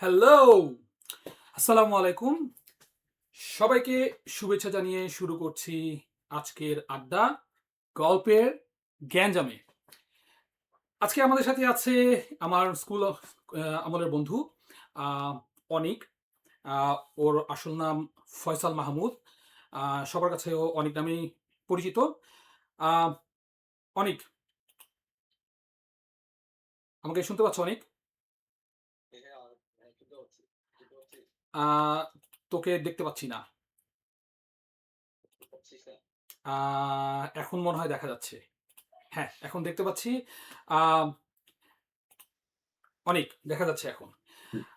Hello! আসসালামু আলাইকুম। সবাইকে শুভেচ্ছা জানিয়ে শুরু করছি আজকের আড্ডা, গল্পের গ্যাঞ্জামে। আজকে আমাদের সাথে আছে আমার স্কুল আমলের বন্ধু আ অনিক। আ ওর আসল নাম ফয়সাল মাহমুদ। আ সবার কাছে ও অনিক নামেই পরিচিত। আ অনিক, আমাকে শুনতে পাচ্ছ অনিক? আ তোকে দেখতে পাচ্ছি না। আ এখন মনে হয় দেখা যাচ্ছে। হ্যাঁ, এখন দেখতে পাচ্ছি। আ অনেক দেখা যাচ্ছে এখন।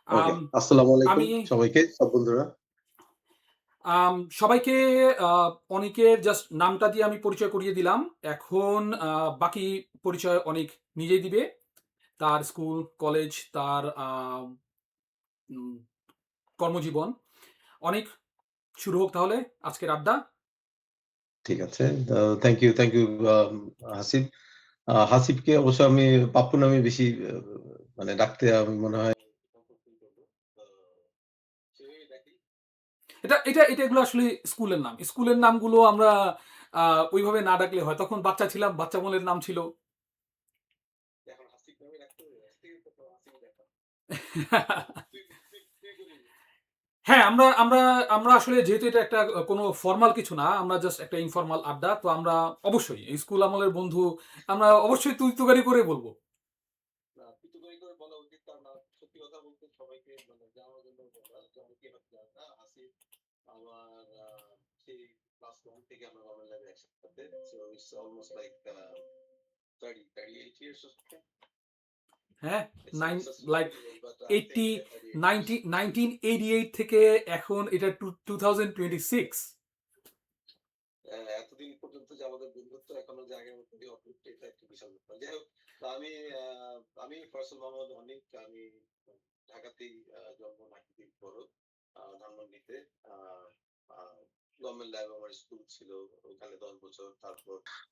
ওকে। আম আসসালামু আলাইকুম আমি সবাইকে, সব বন্ধুরা। সবাইকে আ অনিকের জাস্ট নামটা দিয়ে আমি পরিচয় করিয়ে দিলাম। এখন বাকি পরিচয় অনিক নিজেই দিবে। তার স্কুল, কলেজ, তার উম কর্মজীবন। অনিক, শুরু হোক তাহলে আজকের আড্ডা। ঠিক আছে। Thank you Hasib. হাসিবকে অবশ্য আমি পাপ্পু নামে বেশি মানে ডাকতে আমি মনে হয় এটা এগুলো আসলে স্কুলের নাম। স্কুলের নামগুলো আমরা আ ওইভাবে না ডাকলে হয়। তখন বাচ্চা ছিলাম, বাচ্চা বলে নাম ছিল। হ্যাঁ, আমরা আমরা আমরা আসলে যেহেতু এটা একটা কোনো ফরমাল কিছু না, আমরা জাস্ট একটা ইনফরমাল আড্ডা। তো আমরা অবশ্যই এই স্কুল আমলের বন্ধু, আমরা অবশ্যই তুই তুকারি করে বলব। হ্যাঁ? নাইন লাইক 80 90 1988 থেকে এখন এটা 2026।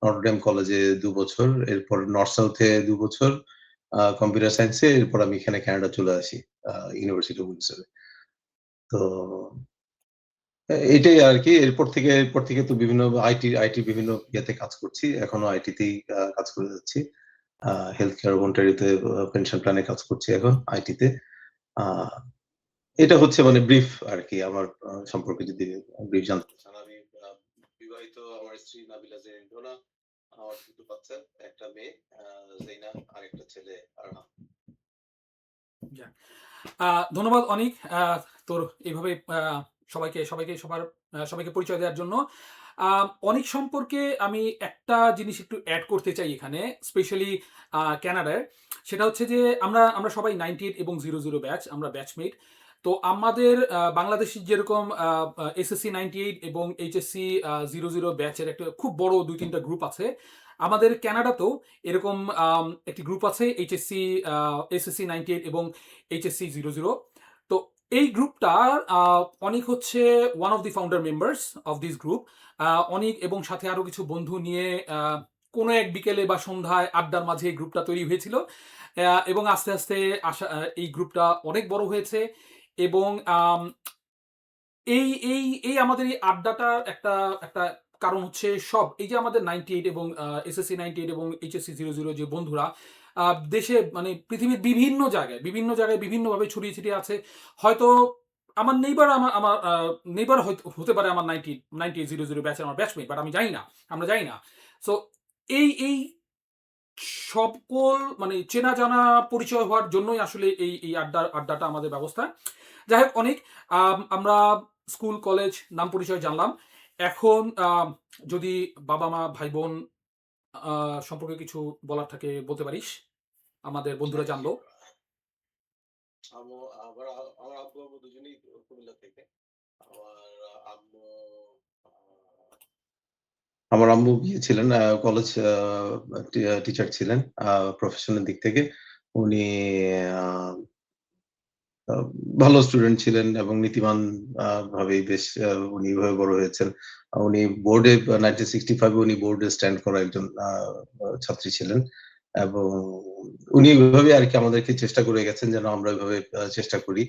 নটরডেম কলেজে ২ বছর, এরপর নর্থ সাউথে ২ বছর কম্পিউটার সায়েন্সে, এরপর আমি এখানে কানাডা চলে আসি ইউনিভার্সিটি অফ উইন্ডসরে। তো এটাই আরকি। এরপর থেকে তো বিভিন্ন আইটি বিভিন্ন ইয়েতে কাজ করছি। এখনো আইটিতেই কাজ করে যাচ্ছি। হেলথ কেয়ার ভলান্টারিতে পেনশন প্ল্যানে কাজ করছি এখন আইটিতে। আ এটা হচ্ছে মানে ব্রিফ আরকি আমার সম্পর্কে যদি ব্রিফ জানতে চান। আমি বিবাহিত, আমার স্ত্রী নাবিলা জেরিন ডোনা, আমার ২ টো বাচ্চা, ১ টা মেয়ে জেইনা, আরেকটা ছেলে আরহাম। যাক। আ ধন্যবাদ অনিক। তোর এইভাবে সবাইকে পরিচয় দেওয়ার জন্য। আ অনিক সম্পর্কে আমি একটা জিনিস একটু এড করতে চাই এখানে, স্পেশালি ক্যানাডায়। সেটা হচ্ছে যে আমরা সবাই 98 এবং 00 ব্যাচ, আমরা ব্যাচমেট। তো আমাদের বাংলাদেশের যেরকম এসএসসি 98 এবং এইচএসসি 00 ব্যাচের একটা খুব বড় ২-৩ টা গ্রুপ আছে। আমাদের ক্যানাডাতেও এরকম একটি গ্রুপ আছে এসএসসি 98 এবং এইচএসসি 00। তো এই গ্রুপটার অনিক হচ্ছে one of the founder members of this group. Anik এবং সাথে আরো কিছু বন্ধু নিয়ে কোনো এক বিকেলে বা সন্ধ্যায় আড্ডার মাঝে এই গ্রুপটা তৈরি হয়েছিল। এবং আস্তে আস্তে এই গ্রুপটা অনেক বড় হয়েছে এবং এই এই এই আমাদের এই আড্ডাটার একটা একটা কারণ হচ্ছে এই যে আমাদের 98 এবং এসএসসি 98 এবং এইচএসসি 00 যে বন্ধুরা দেশে মানে পৃথিবীর বিভিন্ন জায়গায় বিভিন্নভাবে ছড়িয়ে ছিটিয়ে আছে। হয়তো আমার নেইবার আমার আমার নেইবার হতে পারে আমার 98 00 ব্যাচের আমার ব্যাচমেট, বাট আমি জানি না। আমরা জানি না। সো এই সকল মানে চেনা জানা পরিচয় হওয়ার জন্যই আসলে এই আড্ডাটা আমাদের ব্যবস্থা। যাই হোক অনেক আমরা স্কুল, কলেজ, নাম পরিচয় জানলাম। এখন যদি বাবা-মা, ভাই-বোন সম্পর্কে কিছু বলার থাকে বলতে পারিস। আমাদের বন্ধুরা জানলো। আমার আম্মু গিয়েছিলেন কলেজ টিচার ছিলেন প্রফেশনের দিক থেকে। উনি আ আ ভালো স্টুডেন্ট ছিলেন এবং নীতিবান ভাবেই বেশ উনি এভাবে বড় হয়েছেন। উনি বোর্ডে 1965 এ উনি বোর্ডে স্ট্যান্ড করা একজন ছাত্রী ছিলেন। এবং উনি ওইভাবে আরকি আমাদেরকে চেষ্টা করে গেছেন যেন আমরা ওইভাবে চেষ্টা করি।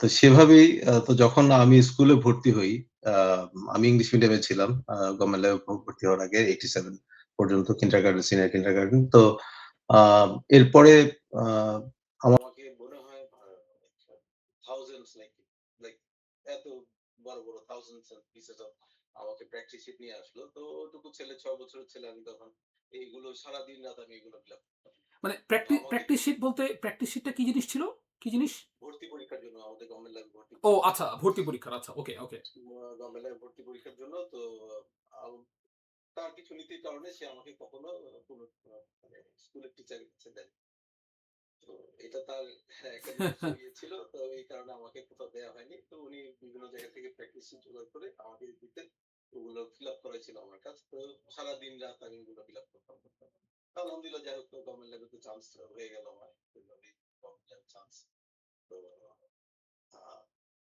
তো সেভাবেই তো যখন আমি স্কুলে ভর্তি হই, আ আমি ইংলিশ মিডিয়ামে ছিলাম। গভর্নমেন্ট লেভেল ভর্তি হওয়ার আগে 87 পর্যন্ত কিন্ডারগার্টেন, সিনিয়র কিন্ডারগার্টেন। তো আ এরপরে আ আমাকে মনে হয় thousands লাইক এত বড়, বড় thousands of pieces of আমাকে প্র্যাকটিস শিট নিয়ে আসলো। তো ওটুকু ছেলে ৬ বছরের ছেলে আমি তখন এইগুলো সারাদিন রাত আমি এগুলো ফিল আপ করতাম। মানে তো আমাকে প্র্যাকটিস শিট বলতে প্র্যাকটিস শিটটা কি জিনিস ছিল? কি জিনিস? ভর্তি পরীক্ষার জন্য আমাদের গভর্নমেন্ট লেভেল ভর্তি ও পরীক্ষা। আচ্ছা, ভর্তি পরীক্ষার। আচ্ছা, ওকে, ওকে। গভর্নমেন্ট লেভেল ভর্তি পরীক্ষার জন্য তো আ তার কিছু নীতির কারণে সে আমাকে কখনো কোনো মানে স্কুলের টিচারের কাছে দেয়নি। তো এটা তার একটা নিজস্ব ইয়ে ছিল। তো এই কারণে আমাকে কোথাও দেয়া হয়নি। তো উনি বিভিন্ন জায়গা থেকে প্র্যাকটিস শিট জোগাড় করে আমাকে দিতেন। ওগুলো ফিল আপ করাই ছিল আমার কাজ। তো সারাদিন রাত আমি ওগুলো ফিল আপ করতাম। আলহামদুলিল্লাহ যাই হোক গভর্নমেন্ট লেভেলে চান্স হয়ে গেল আমার। ওইভাবেই গভর্নমেন্ট লেভেল চান্স। তো আ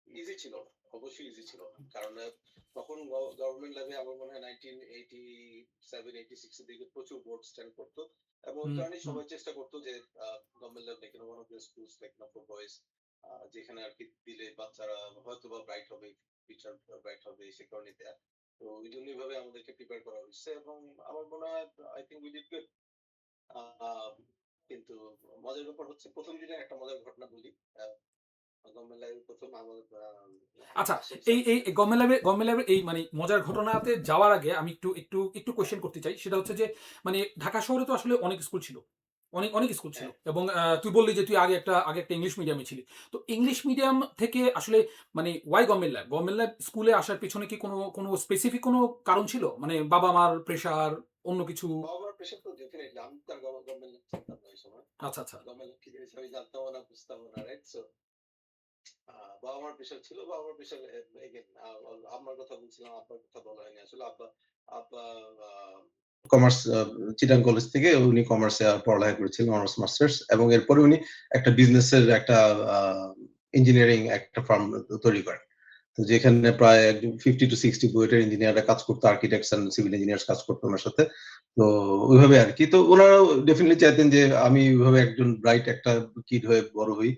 ইজি ছিল না। অবশ্যই ইজি ছিল না। কারণ তখন গভর্নমেন্ট লেভেলে আমার মনে হয় 1987-86 এর দিকে প্রচুর বোর্ড স্ট্যান্ড করত। এবং ওই হুম, কারণেই হুম। সবাই চেষ্টা করত যে গভর্নমেন্ট লেভেলে কোনো one of the schools like for boys যেখানে আরকি দিলে বাচ্চারা হয়তোবা ব্রাইট হবে, ফিউচার ব্রাইট হবে সে কারণে দেয়া। তো ওইজন্য এভাবে আমাদেরকে প্রিপেয়ার করা হইছে এবং আমার মনে হয় I think we did good. আ কিন্তু মজার ব্যাপার হচ্ছে ১ম দিনের একটা মজার ঘটনা বলি। আ গভর্নমেন্ট লেভেল ১ম আমার আচ্ছা, কাশেম স্যার এই ছিলেন। গভর্নমেন্ট ল্যাবে এই মানে মজার ঘটনাতে যাওয়ার আগে আমি একটু কোয়েশ্চেন করতে চাই। সেটা হচ্ছে যে মানে ঢাকা শহরে তো আসলে অনেক স্কুল ছিল। অনেক স্কুল ছিল। হ্যাঁ, এবং তুই বললি যে তুই আগে একটা ইংলিশ মিডিয়ামে ছিলি। তো ইংলিশ মিডিয়াম থেকে আসলে মানে why government lab? Government lab স্কুলে আসার পেছনে কি কোনো স্পেসিফিক কোনো কারণ ছিল? মানে বাবা-মার প্রেশার, অন্য কিছু? বাবা-মার প্রেশার তো ডেফিনিটলি আমি তো আর গভর্নমেন্ট চিনতাম না ওই সময়। আচ্ছা, আচ্ছা। গভর্নমেন্ট কি জিনিস আমি জানতামও না, বুঝতামও না, রাইট? সো আ বাবা-মার প্রেশার ছিল। বাবা-মার প্রেশার এগেইন আম্মার কথা বলছিলাম, আব্বার কথা বলা হয়নি। আসলে আব্বা আ কমার্স চিটাগং কলেজ থেকে উনি কমার্সে পড়ালেখা করেছিলেন, অনার্স মাস্টার্স এবং এরপরে উনি একটা বিজনেসের একটা আ ইঞ্জিনিয়ারিং একটা ফার্ম তৈরি করেন। তো যেখানে প্রায় একদম 50 to 60 বুয়েটের ইঞ্জিনিয়াররা কাজ করতো, আর্কিটেক্টস অ্যান্ড সিভিল ইঞ্জিনিয়ার্স কাজ করতো উনার সাথে। তো ওইভাবে আরকি। তো উনারাও ডেফিনিটলি চাইতেন যে আমি ওইভাবে একজন ব্রাইট একটা কিড হয়ে বড় হই।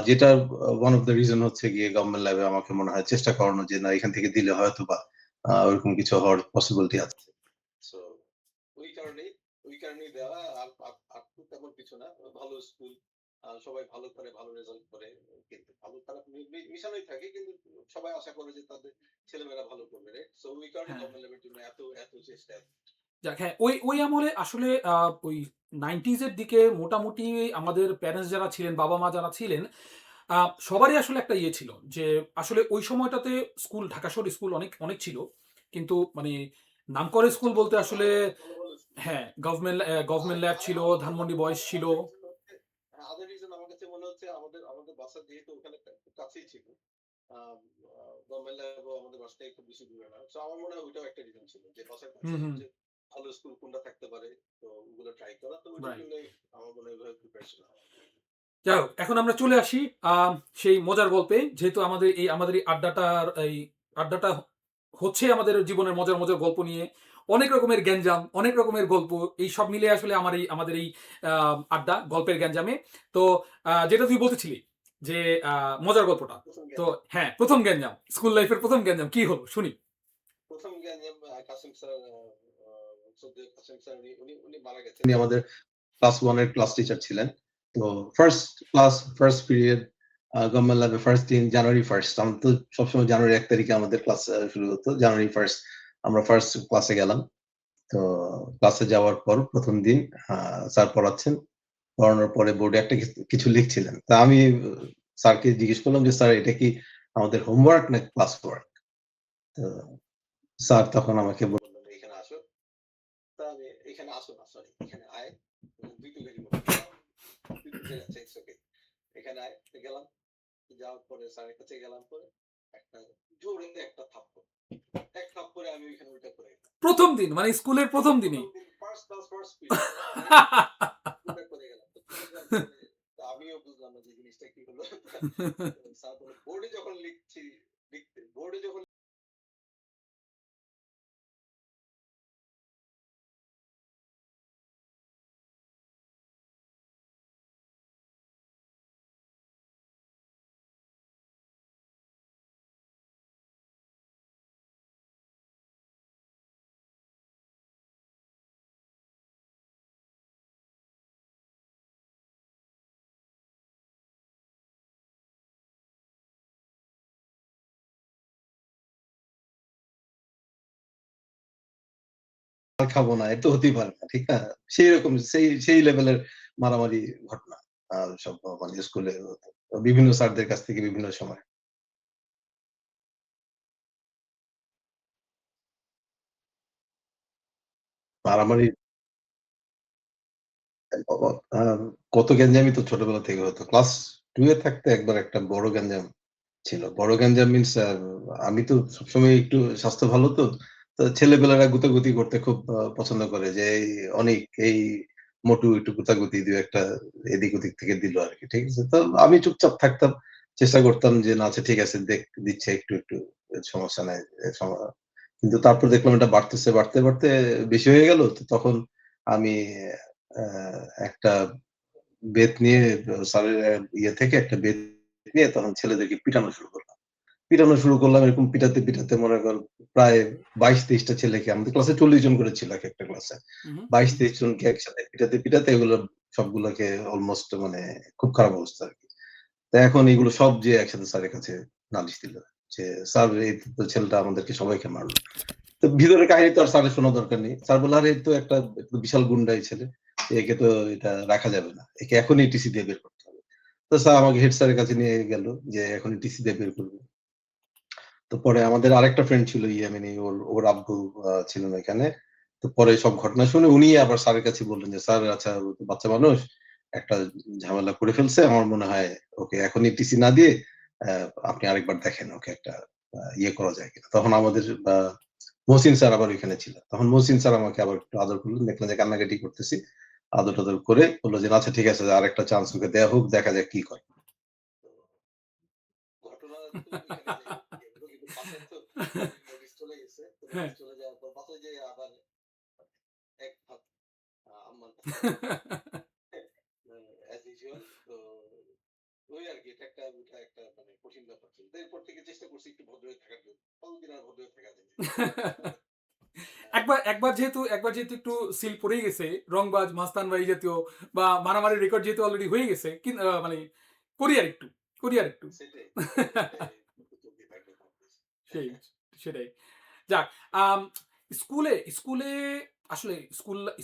যেটার ওয়ান অফ দ্যা রিজন হচ্ছে গিয়ে গভর্নমেন্ট ল্যাবে আমাকে মনে হয় চেষ্টা করানো যে না এখান থেকে দিলে হয়তোবা ওরকম কিছু হওয়ার পসিবিলিটি আছে। সো ওই কারণেই ওই কারণেই দেওয়া আর তো তেমন কিছু না। ভালো স্কুল সবাই ভালো করে, ভালো রেজাল্ট করে। কিন্তু ভালো খারাপ মিশানোই থাকে। কিন্তু সবাই আশা করে যে তাদের ছেলেমেয়েরা ভালো করবে, রাইট? সো ওই কারণেই হ্যাঁ। গভর্নমেন্ট লেভেলের জন্য এত চেষ্টা। যাক, হ্যাঁ, ওই আমলে আসলে ওই 90s এর দিকে মোটামুটি আমাদের প্যারেন্টস যারা ছিলেন, বাবা-মা যারা ছিলেন, আ সবারই আসলে একটা ইয়ে ছিল যে আসলে ওই সময়টাতে ঢাকা শহরে স্কুল অনেক ছিল। কিন্তু মানে নামকরা স্কুল পাশাপাশি বলতে খুব আসলে ভালো, ভালো, ভালো স্কুল ছিল। হ্যাঁ, গভর্নমেন্ট ল্যাব ছিল, ধানমন্ডি বয়েজ ছিল। আদার রিজন আমার কাছে মনে হচ্ছে আমাদের বাসা যেহেতু ওখানে কাছেই ছিল। আ আ গভর্নমেন্ট ল্যাব আমাদের বাসা থেকে খুব বেশি দূরে না। সো আমার মনে হয় ওইটাও একটা রিজন ছিল যে বাসার কাছে হুম, হুম। সবচেয়ে ভালো স্কুল কোনটা থাকতে পারে। তো ওগুলো ট্রাই করা। তো ওইটার রাইট। জন্যই আমার মনে হয় ওইভাবে প্রিপারেশন হওয়া। যাই হোক, এখন আমরা চলে আসি আ সেই মজার গল্পে। যেহেতু আমাদের এই আড্ডাটা হচ্ছে আমাদের জীবনের মজার গল্প নিয়ে। অনেক রকমের গ্যাঞ্জাম, অনেক রকমের গল্প। এই সব মিলিয়ে আসলে আমাদের এই আ আড্ডা, গল্পের গ্যাঞ্জামে। তো যেটা তুই বলতেছিলি যে আ মজার গল্পটা। ১ম তো গ্যাঞ্জাম। হ্যাঁ, ১ম গ্যাঞ্জাম। স্কুল লাইফের ১ম গ্যাঞ্জাম কি হলো শুনি? ১ম গ্যাঞ্জাম কাসেম স্যার শ্রদ্ধেয় কাসেম স্যার উনি মারা গেছেন। উনি আমাদের ক্লাস 1 এর ক্লাস টিচার ছিলেন। তো ফার্স্ট পিরিয়ড গভর্নমেন্ট ল্যাবে ফার্স্ট দিন জানুয়ারি 1st আমাদের তো সবসময় জানুয়ারি ১ তারিখে আমাদের ক্লাস শুরু হতো। জানুয়ারি 1st আমরা ফার্স্ট ক্লাসে গেলাম। তো ক্লাসে যাওয়ার পর ১ম দিন আ স্যার পড়াচ্ছেন। পড়ানোর পরে বোর্ডে একটা কিছু লিখছিলেন। তা আমি স্যারকে জিজ্ঞেস করলাম যে, "স্যার এটা কি আমাদের হোমওয়ার্ক নাকি ক্লাস ওয়ার্ক?" তো স্যার তখন আমাকে বললেন, "এখানে আসো।" তা আমি এখানে আসো না সরি এখানে আয়। ২ তুলে দিব। তুই বুঝে যাচ্ছে ইটস ওকে। এখানে আয়। তো গেলাম। যাওয়ার পরে স্যারের কাছে গেলাম পরে একটা জোরে একটা থাপ্পড়। এক থাপ্পড়ে আমি ওইখানে উল্টা পড়ে গেলাম। ১ম দিন মানে স্কুলের ১ম দিনেই। ১ম দিন first class first period right? উল্টা পড়ে গেলাম। তো পড়ে যাওয়ার পরে তো আমিও বুঝলাম না যে জিনিসটা কি হলো। স্যার বলল বোর্ডে যখন বোর্ডে যখন খাবো না। এটা তো হতেই পারে না। ঠিক না? সেইরকম সেই লেভেলের মারামারি ঘটনা। সব মানে স্কুলে হতো। বিভিন্ন স্যারদের কাছ থেকে বিভিন্ন সময়। মারামারি অ অ আ কত গ্যাঞ্জামই তো ছোটবেলা থেকে হতো। ক্লাস 2 এ থাকতে একবার একটা বড় গ্যাঞ্জাম ছিল। বড় গ্যাঞ্জাম মিনস আমি তো সবসময় একটু স্বাস্থ্য ভালো তো। তো ছেলেপেলেরা গুতাগুতি করতে খুব পছন্দ করে যে এই অনিক এই মোটু একটু গুতাগুতি ২ ১ টা এদিক ওদিক থেকে দিল আরকি। ঠিক আছে? তো আমি চুপচাপ থাকতাম। চেষ্টা করতাম যে না আচ্ছা ঠিক আছে দিচ্ছে একটু সমস্যা নাই। সম কিন্তু তারপর দেখলাম এটা বাড়তে বেশি হয়ে গেল। তো তখন আমি অ্যা একটা বেত নিয়ে স্যারের ইয়ে থেকে একটা বেত নিয়ে তখন ছেলেদেরকে পিটানো শুরু করলাম। পিটানো শুরু করলাম এরকম পিটাতে মনে কর প্রায় ২২-২৩ টা ছেলেকে আমাদের ক্লাসে ৪০ জন করে ছিল একেকটা ক্লাসে। উহু, উহু। ২২-২৩ জনকে একসাথে পিটাতে এগুলো সবগুলোকে অলমোস্ট মানে খুব খারাপ অবস্থা আরকি। তো এখন এগুলো সব যেয়ে একসাথে স্যারের কাছে নালিশ দিল। যে স্যার এই তো ছেলেটা আমাদেরকে সবাইকে মারল। তো ভিতরের কাহিনী তো আর স্যারের শোনা দরকার নেই। স্যার বলল, "আরে এ তো একটা বিশাল গুন্ডা এই ছেলে। একে তো এটা রাখা যাবে না। একে এখনই টিসি দিয়ে বের করতে হবে।" তো স্যার আমাকে হেড স্যারের কাছে নিয়ে গেল যে এখনই টিসি দিয়ে বের করবে। তো পরে আমাদের আরেকটা ফ্রেন্ড ছিল ইয়ামিনী ওর আব্বু ছিলেন ওইখানে। তো পরে সব ঘটনা শুনে উনি আবার স্যারের কাছে বললেন যে, "স্যার আচ্ছা ও তো বাচ্চা মানুষ। একটা ঝামেলা করে ফেলছে। আমার মনে হয় ওকে এখনই টিসি না দিয়ে অ্যা আপনি আরেকবার দেখেন ওকে একটা ইয়ে করা যায় কিনা।" তখন আমাদের মহসিন স্যার আবার ওইখানে ছিলেন। তখন মহসিন স্যার আমাকে আবার একটু আদর করলেন। দেখলেন যে কান্নাকাটি করতেছি। আদর-টাদর করে বলল যে, "আচ্ছা ঠিক আছে আরেকটা চান্স ওকে দেয়া হোক। দেখা যাক কি করে।" তো ঘটনা তো এখানে যাই হোক গেল। কিন্তু বাসায় তো নোটিশ চলে গেছে। তো হ্যাঁ। নোটিশ চলে যাওয়ার পর বাসায় যেয়ে আবার এক ভাত আম্মার কাছ থেকে অ্যাজ ইউজুয়াল তো ওই আরকি এটা একটা মানে কঠিন ব্যাপার ছিল। তো এরপর থেকে চেষ্টা করছি একটু ভদ্র হয়ে থাকার জন্য। কতদিন আর ভদ্র হয়ে থাকা যায়? একবার যেহেতু একটু সিল পড়েই গেছে, রংবাজ, মাস্তান ভাই জাতীয় বা মারামারির রেকর্ড যেহেতু অলরেডি হয়ে গেছে, মানে করি আরেকটু, করি আরেকটু। সেটাই, সেটাই একটু চলতেই থাকবে কম বেশি। সেই, সেটাই। যাক, আম স্কুলে আসলে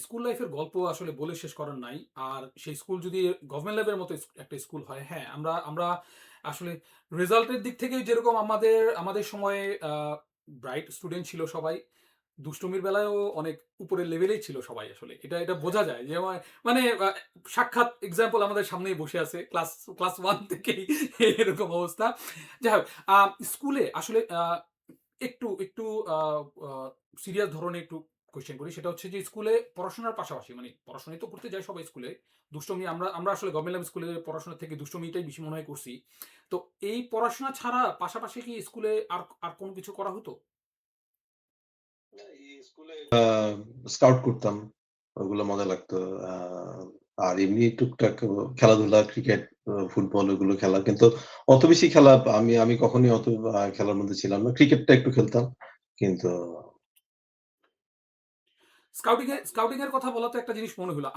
স্কুল লাইফের গল্প আসলে বলে শেষ করার নাই। আর সেই স্কুল যদি গভর্নমেন্ট লেভেলের মতো একটা স্কুল হয়, হ্যাঁ, আমরা আমরা আসলে রেজাল্টের দিক থেকে যেরকম আমাদের সময়ে ব্রাইট স্টুডেন্ট ছিল সবাই। দুষ্টুমির বেলায়ও অনেক উপরের লেভেলেই ছিল সবাই আসলে। এটা বোঝা যায় যে মানে সাক্ষাৎ এক্সাম্পল আমাদের সামনেই বসে আছে। ক্লাস 1 থেকেই এরকম অবস্থা। যাই হোক, আ স্কুলে আসলে একটু আ আ সিরিয়াস ধরনের একটু কোয়েশ্চেন করি। সেটা হচ্ছে যে স্কুলে পড়াশোনার পাশাপাশি মানে পড়াশোনাই তো করতে যাই সবাই স্কুলে। দুষ্টুমি আমরা আসলে গভর্নমেন্ট লেভেল স্কুলে পড়াশোনা থেকে দুষ্টুমিটাই বেশি মনে হয় করছি। তো এই পড়াশোনা ছাড়া পাশাপাশি কি স্কুলে আর কোন কিছু করা হতো? না, এই স্কুলে স্কাউট করতাম। ওগুলো মজা লাগতো। আ আর এমনি টুকটাক খেলাধুলা, ক্রিকেট, ফুটবল ওগুলো খেলা। কিন্তু অত বেশি খেলা আমি আমি কখনোই অত খেলার মধ্যে ছিলাম না। ক্রিকেটটা একটু খেলতাম। কিন্তু স্কাউটিং এর কথা বলাতে একটা জিনিস মনে হলো।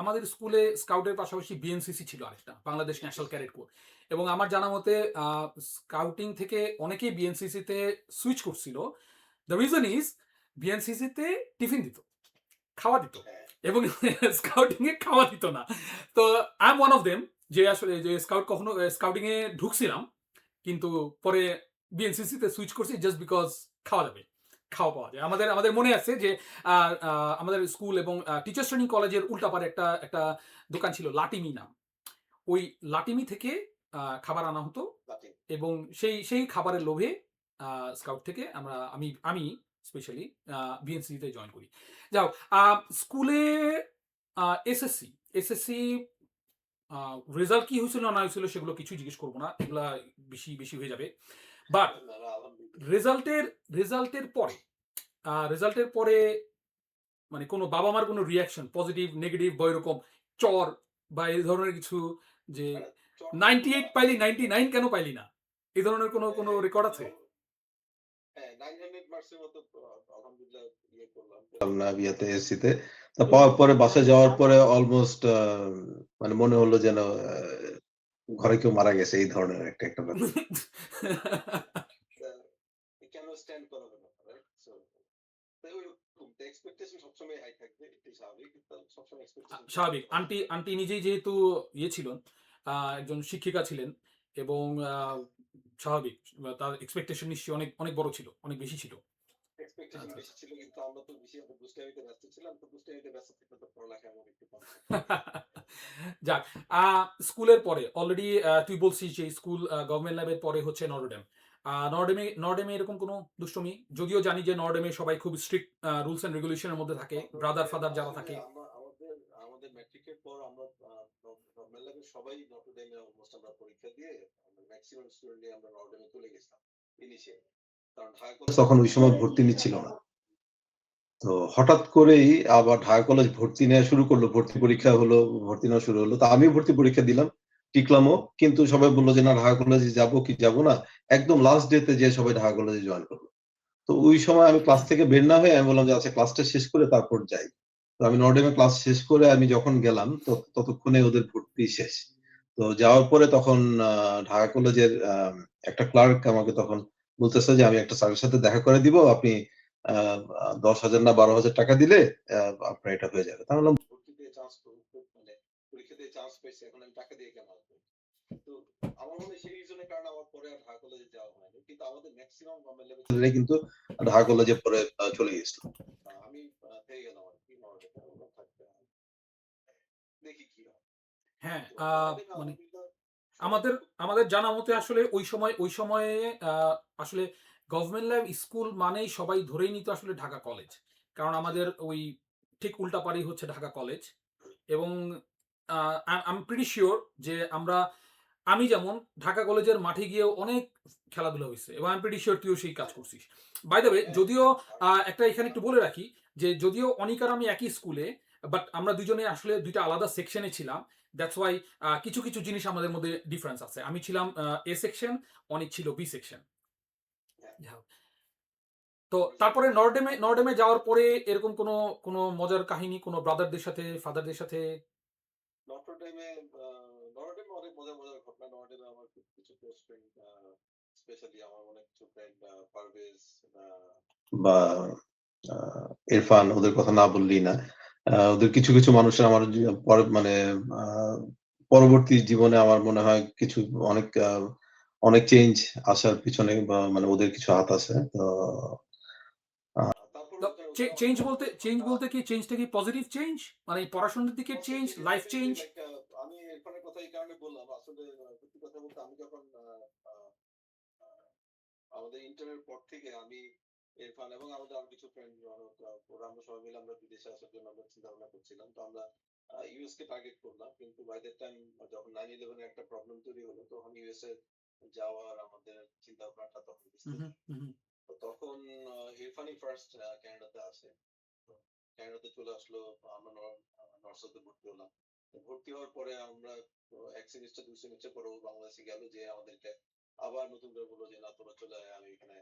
আমাদের স্কুলে স্কাউটের পাশাপাশি বিএনসিসি ছিল আরেকটা। Bangladesh national cadet corps. এবং আমার জানা মতে আ স্কাউটিং থেকে অনেকেই বিএনসিসি তে সুইচ করছিল। দ্যা রিজন ইজ বিএনসিসি তে টিফিন দিত, খাওয়া দিত। হ্যাঁ, এবং স্কাউটিং এ খাওয়া দিত না। তো I am one of them যে আসলে যে স্কাউটিং এ ঢুকছিলাম। কিন্তু পরে বিএনসিসি তে সুইচ করছি জাস্ট বিকজ খাওয়া যাবে। খাওয়া পাওয়া যায়। আমাদের মনে আছে যে আ আ আমাদের স্কুল এবং টিচার্স ট্রেনিং কলেজের উল্টাপাড়ে একটা দোকান ছিল লাটিমি নাম। ওই লাটিমি থেকে খাবার আনা হতো লাঠিম। এবং সেই খাবারের লোভে আ স্কাউট থেকে আমি স্পেশালি বিএনসিসি তে জয়েন করি। যাই হোক, আ স্কুলে এসএসসি এসএসসি আ রেজাল্ট কি হয়েছিল না হয়েছিল সেগুলো কিছুই জিজ্ঞেস করব না। এগুলা বেশি হয়ে যাবে। বাট না, না আলহামদুলিল্লাহ। রেজাল্টের রেজাল্টের পরে রেজাল্টের পরে মানে কোনো বাবা-মার কোনো রিঅ্যাকশন পজিটিভ, নেগেটিভ বা এরকম চর বা এই ধরনের কিছু যে মানে চট বা 98 পাইলি 99 কেন পাইলি না? এই ধরনের কোনো রেকর্ড আছে? এরকম হ্যাঁ, 900 মার্কস এর মতো আলহামদুলিল্লাহ ইয়ে করলাম। পেলাম না বিয়েতে এসসিতে। তো পাওয়ার পরে বাসায় যাওয়ার পরে অলমোস্ট মানে মনে হলো যেন ঘরে কেউ মারা গেছে এই ধরনের একটা ব্যাপার। কেন স্ট্যান্ড করা হলো না, রাইট? সো তাই ওইরকম এক্সপেকটেশন সবসময় হাই থাকবে, এটাই স্বাভাবিক। কিন্তু সবসময় এক্সপেকটেশন পূরণ স্বাভাবিক। করতে পারা আন্টি যায় না। আন্টি নিজেই যেহেতু ইয়ে ছিলেন, একজন শিক্ষিকা ছিলেন এবং হ্যাঁ, স্বাভাবিক। তার এক্সপেকটেশন নিশ্চয়ই অনেক, অনেক বড় ছিল। অনেক বেশি ছিল। এক্সপেকটেশন আচ্ছা, বেশি আচ্ছা। ছিল কিন্তু আমরা তো বেশি আমরা দুষ্টামিতে ব্যস্ত ছিলাম। তো দুষ্টামিতে ব্যস্ত থাকলে তো পড়ালেখা এমন একটু কম থাকতো। যাক, আ স্কুলের পরে অলরেডি তুই বলছিস যে স্কুল গভর্নমেন্ট ল্যাবের পরে হচ্ছে নটরডেম। নটরডেমে এরকম কোনো দুষ্টুমি? যদিও জানি যে নটরডেমে সবাই খুব স্ট্রিক্ট রুলস অ্যান্ড রেগুলেশন এর মধ্যে থাকে। ব্রাদার নটরডেম ফাদার যারা আসলে থাকে। আমাদের আমাদের ম্যাট্রিকের পর আমরা নরমাল লেভেল সবাই নটরডেমে অলমোস্ট আমরা পরীক্ষা দিয়ে ম্যাক্সিমাম স্টুডেন্টই আমরা নটরডেমে চলে গেছিলাম ইনিশিয়াল। কারণ ঢাকা কলেজ তখন ওই সময় ভর্তি নিচ্ছিল না। তো হঠাৎ করেই আবার ঢাকা কলেজ ভর্তি নেওয়া শুরু করলো। ভর্তি পরীক্ষা হলো, ভর্তি নেওয়া শুরু হলো। তো আমিও ভর্তি পরীক্ষা দিলাম। টিকলামও। কিন্তু সবাই বলল যে, "না ঢাকা কলেজে যাবো কি যাবো না?" একদম লাস্ট ডে তে যেয়ে সবাই ঢাকা কলেজে জয়েন করলো। তো ওই সময় আমি ক্লাস থেকে বের না হয়ে আমি বললাম যে, "আচ্ছা ক্লাসটা শেষ করে তারপর যাই।" তো আমি নরডেমে ক্লাস শেষ করে আমি যখন গেলাম ততক্ষণে ওদের ভর্তি শেষ। তো যাওয়ার পরে তখন ঢাকা কলেজের একটা ক্লার্ক আমাকে তখন বলতেছে যে, "আমি একটা স্যারের সাথে দেখা করে দিব। আপনি আ আ ১০,০০০ না ১২,০০০ টাকা দিলে আ আপনার এটা হয়ে যাবে।" তো আমি বললাম, "ভর্তি দিয়ে চান্স মানে পরীক্ষা দিয়ে চান্স পেয়েছি। এখন আমি টাকা দিয়ে কেন আসবো?" তো আমার মনে হয় সেই রিজনের কারণে আমার পরে আর ঢাকা কলেজে যাওয়া হয়নি। কিন্তু আমাদের মেক্সিমাম গভর্নমেন্ট লেভেল ছেলেরাই কিন্তু ঢাকা কলেজে পরে চলে গেছিল। আমি থেকে গেলাম আরকি নরডেমে। বললাম থাক দেখি কি হয়। হ্যাঁ, তো নরডেমে মানে আলহামদুলিল্লাহ সবাই আমাদের খুব আমাদের জানা মতে আসলে ওই সময়ে আ আসলে গভর্নমেন্ট ল্যাব স্কুল মানেই সবাই ধরেই নিত আসলে ঢাকা কলেজ। কারণ জি, আমাদের ওই ঠিক উল্টাপাড়েই হচ্ছে ঢাকা কলেজ এবং আ I'm pretty sure যে আমি যেমন ঢাকা কলেজের মাঠে গিয়েও অনেক খেলাধুলা হইছে এবং I'm pretty sure তুইও সেই কাজ হ্যাঁ, করছিস। বাই দ্যা ওয়ে হ্যাঁ, যদিও ঢাকা একটা এখানে একটু বলে রাখি যে যদিও অনিক আর আমি একই স্কুলে বাট আমরা দুজনে আসলে ২ টা আলাদা সেকশনে ছিলাম। দ্যাটস ওয়াই কিছু, কিছু জিনিস আমাদের মধ্যে ডিফারেন্স আছে। আমি ছিলাম এ সেকশন, অনিক ছিল বি সেকশন। হ্যাঁ, যাই হোক। তো আমরা সবাই তারপরে ছিলাম। নরডেমে যাওয়ার পরে এরকম কোনো মজার কাহিনী কোনো ব্রাদারদের সাথে, ফাদারদের সাথে? নটরডেমে আ নটরডেমে অনেক মজার ঘটনা। নটরডেমে আমার কিছু ক্লোজ ফ্রেন্ড স্পেশালি আমার অনেক কিছু ফ্রেন্ড পারভেজ আ বা আ ইরফান ওদের কথা না বললেই না। ওদের কিছু মানুষের আমার পরে মানে আ পরবর্তী জীবনে আমার মনে হয় কিছু অনেক চেঞ্জ আসার পিছনে বা মানে ওদের কিছু হাত আছে। তো আ তারপর তো ওদের অনেক চেঞ্জ বলতে ঘটনা কি চেঞ্জটা কি পজিটিভ চেঞ্জ? মানে পড়াশোনার দিকে change, positive life change? Definitely like আমি ইরফানের কথা এই কারণে বললাম। আসলে সত্যি কথা বলতে আমি যখন আ আ আমাদের ইন্টারের পর থেকে আমি ইরফান এবং আমাদের আরো কিছু ফ্রেন্ড ওরা আমরা সবাই মিলে আমরা বিদেশে আসার জন্য আমরা চিন্তা ভাবনা করছিলাম। তো আমরা ইউএস কে টার্গেট করলাম। কিন্তু বাই দ্যাট টাইম যখন 9/11 এর একটা প্রবলেম তৈরি হলো তখন ইউএস এ যাওয়ার আমাদের চিন্তা ভাবনাটা তখন হু, পিছতে হু, যায়। হু, হু। তো তখন ইরফানই ফার্স্ট ক্যানাডাতে আসে। তো ক্যানাডাতে চলে আসলো। আমরা নর্থ সাউথে ভর্তি হলাম। তো ভর্তি হওয়ার পরে আমরা ১ সেমিস্টার ২ সেমিস্টার পরে ও বাংলাদেশে গেল যেয়ে আমাদেরকে আবার নতুন করে বলল যে, "না তোমরা চলে আয় আমি এখানে